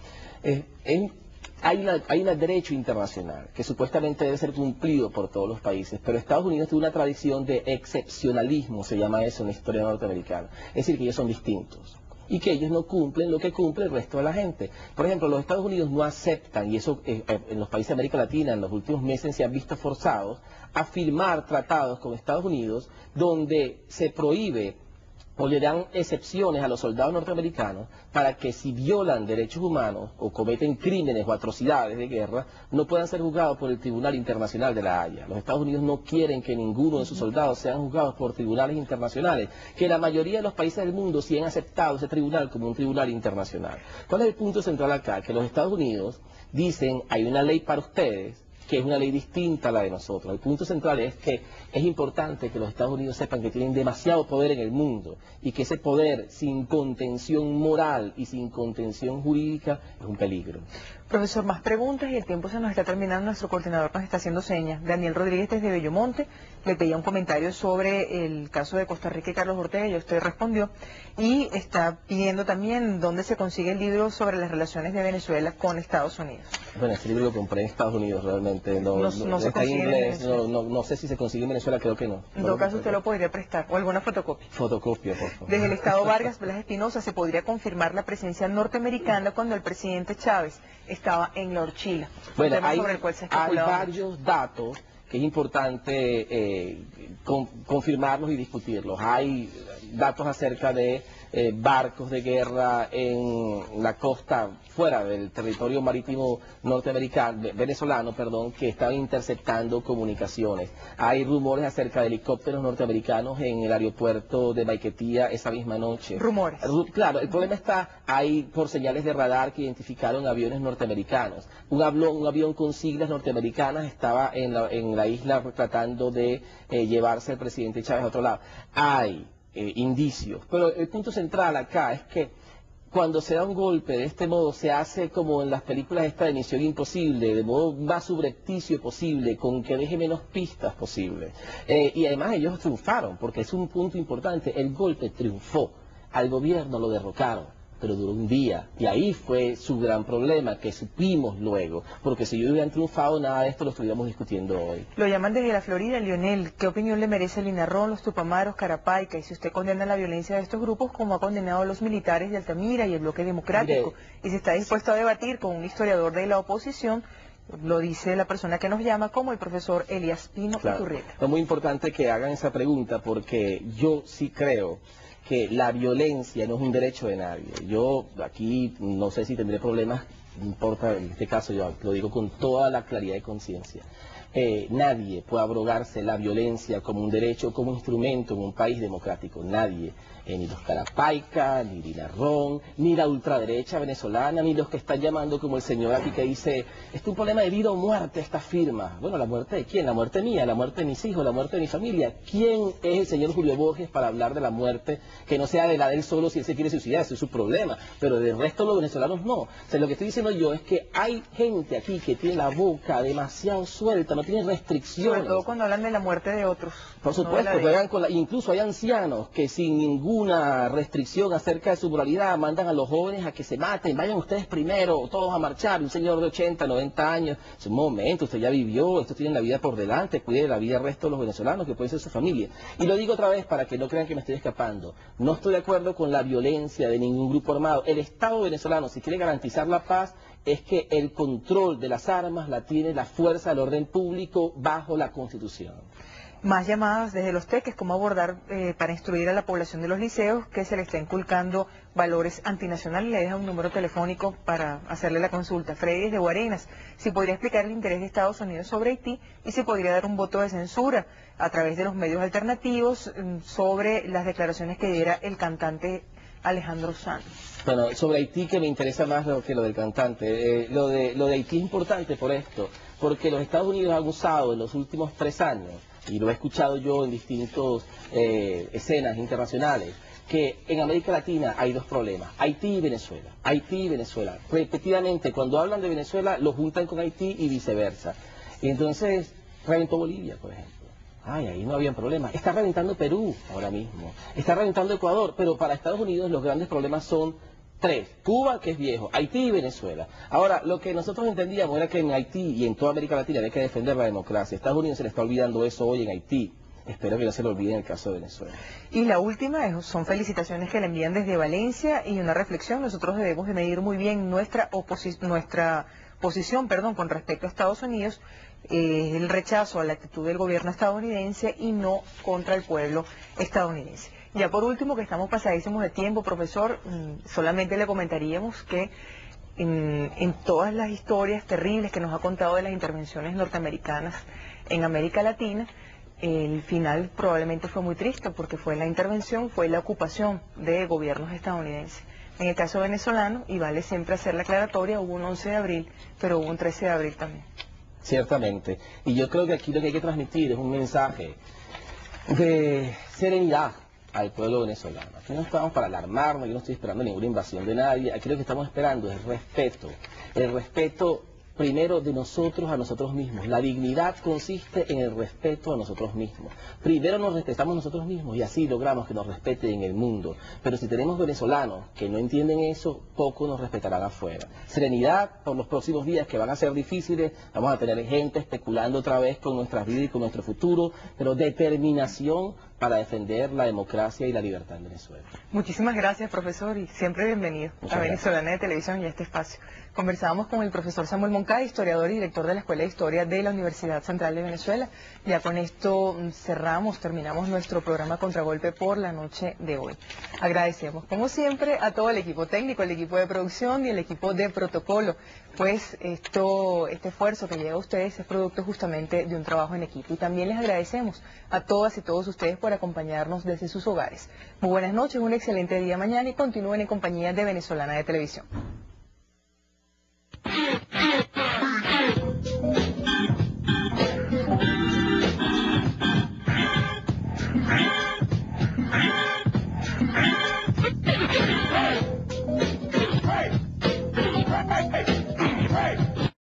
S1: hay un derecho internacional que supuestamente debe ser cumplido por todos los países, pero Estados Unidos tiene una tradición de excepcionalismo, se llama eso en la historia norteamericana, es decir, que ellos son distintos y que ellos no cumplen lo que cumple el resto de la gente. Por ejemplo, los Estados Unidos no aceptan, y eso en los países de América Latina en los últimos meses se han visto forzados a firmar tratados con Estados Unidos donde se prohíbe o le dan excepciones a los soldados norteamericanos para que si violan derechos humanos o cometen crímenes o atrocidades de guerra, no puedan ser juzgados por el Tribunal Internacional de la Haya. Los Estados Unidos no quieren que ninguno de sus soldados sean juzgados por tribunales internacionales, que la mayoría de los países del mundo sí han aceptado ese tribunal como un tribunal internacional. ¿Cuál es el punto central acá? Que los Estados Unidos dicen, hay una ley para ustedes, que es una ley distinta a la de nosotros. El punto central es que es importante que los Estados Unidos sepan que tienen demasiado poder en el mundo y que ese poder sin contención moral y sin contención jurídica es un peligro.
S2: Profesor, más preguntas y el tiempo se nos está terminando. Nuestro coordinador nos está haciendo señas. Daniel Rodríguez desde Bellomonte le pedía un comentario sobre el caso de Costa Rica y Carlos Ortega, y usted respondió. Y está pidiendo también dónde se consigue el libro sobre las relaciones de Venezuela con Estados Unidos.
S1: Bueno, este libro lo compré en Estados Unidos realmente. No
S2: se consigue en Venezuela.
S1: No sé si se consigue en Venezuela, creo que no.
S2: En todo caso, usted lo podría prestar, o alguna fotocopia.
S1: Fotocopia, por favor.
S2: Desde el Estado Vargas Blas Espinosa se podría confirmar la presencia norteamericana cuando el presidente Chávez estaba en la Orchila.
S1: Bueno, hay varios datos que es importante confirmarlos y discutirlos. Hay datos acerca de barcos de guerra en la costa, fuera del territorio marítimo venezolano, que estaban interceptando comunicaciones. Hay rumores acerca de helicópteros norteamericanos en el aeropuerto de Maiquetía esa misma noche.
S2: Rumores.
S1: Claro, el problema está ahí por señales de radar que identificaron aviones norteamericanos. Un avión con siglas norteamericanas estaba en la isla tratando de llevarse al presidente Chávez a otro lado. Hay indicios, pero el punto central acá es que cuando se da un golpe de este modo se hace como en las películas esta de Misión Imposible, de modo más subrepticio posible, con que deje menos pistas posible. Y además ellos triunfaron, porque es un punto importante, el golpe triunfó, al gobierno lo derrocaron, pero duró un día, y ahí fue su gran problema, que supimos luego, porque si ellos hubieran triunfado, nada de esto lo estuviéramos discutiendo hoy.
S2: Lo llaman desde la Florida, Lionel. ¿Qué opinión le merece el Linarrón, los Tupamaros, Carapaica? Y si usted condena la violencia de estos grupos, como ha condenado a los militares de Altamira y el Bloque Democrático, y si está dispuesto a debatir con un historiador de la oposición, lo dice la persona que nos llama, como el profesor Elías Pino Iturrieta.
S1: Es muy importante que hagan esa pregunta, porque yo sí creo que la violencia no es un derecho de nadie. Yo aquí no sé si tendré problemas, no importa, en este caso yo lo digo con toda la claridad de conciencia. Nadie puede abrogarse la violencia como un derecho, como un instrumento en un país democrático. Nadie. Ni los Carapaica, ni Linarrón, ni la ultraderecha venezolana, ni los que están llamando como el señor aquí que dice, es un problema de vida o muerte esta firma. Bueno, ¿la muerte de quién? La muerte mía, la muerte de mis hijos, la muerte de mi familia. ¿Quién es el señor Julio Borges para hablar de la muerte que no sea de la de él solo si él se quiere suicidar? Ese es su problema. Pero del resto los venezolanos no. O sea, lo que estoy diciendo yo es que hay gente aquí que tiene la boca demasiado suelta, no tiene restricciones.
S2: Sobre todo cuando hablan de la muerte de otros.
S1: Por supuesto, incluso hay ancianos que sin ninguna restricción acerca de su moralidad mandan a los jóvenes a que se maten, vayan ustedes primero, todos a marchar. Un señor de 80, 90 años, es un momento, usted ya vivió, estos tienen la vida por delante, cuide la vida del resto de los venezolanos, que puede ser su familia. Y lo digo otra vez para que no crean que me estoy escapando. No estoy de acuerdo con la violencia de ningún grupo armado. El Estado venezolano, si quiere garantizar la paz, es que el control de las armas la tiene la fuerza del orden público bajo la Constitución.
S2: Más llamadas desde los teques, cómo abordar para instruir a la población de los liceos que se le está inculcando valores antinacionales. Le deja un número telefónico para hacerle la consulta. Freddy desde Guarenas, si podría explicar el interés de Estados Unidos sobre Haití y si podría dar un voto de censura a través de los medios alternativos sobre las declaraciones que diera el cantante Alejandro Sanz.
S1: Bueno, sobre Haití, que me interesa más que lo del cantante. Lo de Haití es importante por esto, porque los Estados Unidos han usado en los últimos 3 años, y lo he escuchado yo en distintas escenas internacionales, que en América Latina hay 2 problemas, Haití y Venezuela. Haití y Venezuela. Repetidamente, cuando hablan de Venezuela, lo juntan con Haití y viceversa. Y entonces, reventó Bolivia, por ejemplo. Ay, ahí no había problema. Está reventando Perú ahora mismo. Está reventando Ecuador, pero para Estados Unidos los grandes problemas son 3. Cuba, que es viejo, Haití y Venezuela. Ahora, lo que nosotros entendíamos era que en Haití y en toda América Latina había que defender la democracia. A Estados Unidos se le está olvidando eso hoy en Haití. Espero que no se lo olvide en el caso de Venezuela.
S2: Y la última son felicitaciones que le envían desde Valencia y una reflexión. Nosotros debemos de medir muy bien nuestra posición con respecto a Estados Unidos, el rechazo a la actitud del gobierno estadounidense y no contra el pueblo estadounidense. Ya por último, que estamos pasadísimos de tiempo, profesor, solamente le comentaríamos que en todas las historias terribles que nos ha contado de las intervenciones norteamericanas en América Latina, el final probablemente fue muy triste porque fue la ocupación de gobiernos estadounidenses. En el caso venezolano, y vale siempre hacer la aclaratoria, hubo un 11 de abril, pero hubo un 13 de abril también.
S1: Ciertamente. Y yo creo que aquí lo que hay que transmitir es un mensaje de serenidad al pueblo venezolano. Aquí no estamos para alarmarnos, yo no estoy esperando ninguna invasión de nadie. Aquí lo que estamos esperando es el respeto primero de nosotros a nosotros mismos. La dignidad consiste en el respeto a nosotros mismos. Primero nos respetamos nosotros mismos y así logramos que nos respeten en el mundo. Pero si tenemos venezolanos que no entienden eso, poco nos respetarán afuera. Serenidad por los próximos días que van a ser difíciles. Vamos a tener gente especulando otra vez con nuestras vidas y con nuestro futuro, pero determinación para defender la democracia y la libertad en Venezuela.
S2: Muchísimas gracias, profesor, y siempre bienvenido a Venezolana de Televisión y a este espacio. Conversábamos con el profesor Samuel Moncada, historiador y director de la Escuela de Historia de la Universidad Central de Venezuela. Ya con esto terminamos nuestro programa Contragolpe por la noche de hoy. Agradecemos, como siempre, a todo el equipo técnico, el equipo de producción y el equipo de protocolo, pues este esfuerzo que llega a ustedes es producto justamente de un trabajo en equipo. Y también les agradecemos a todas y todos ustedes por acompañarnos desde sus hogares. Muy buenas noches, un excelente día mañana y continúen en compañía de Venezolana de Televisión.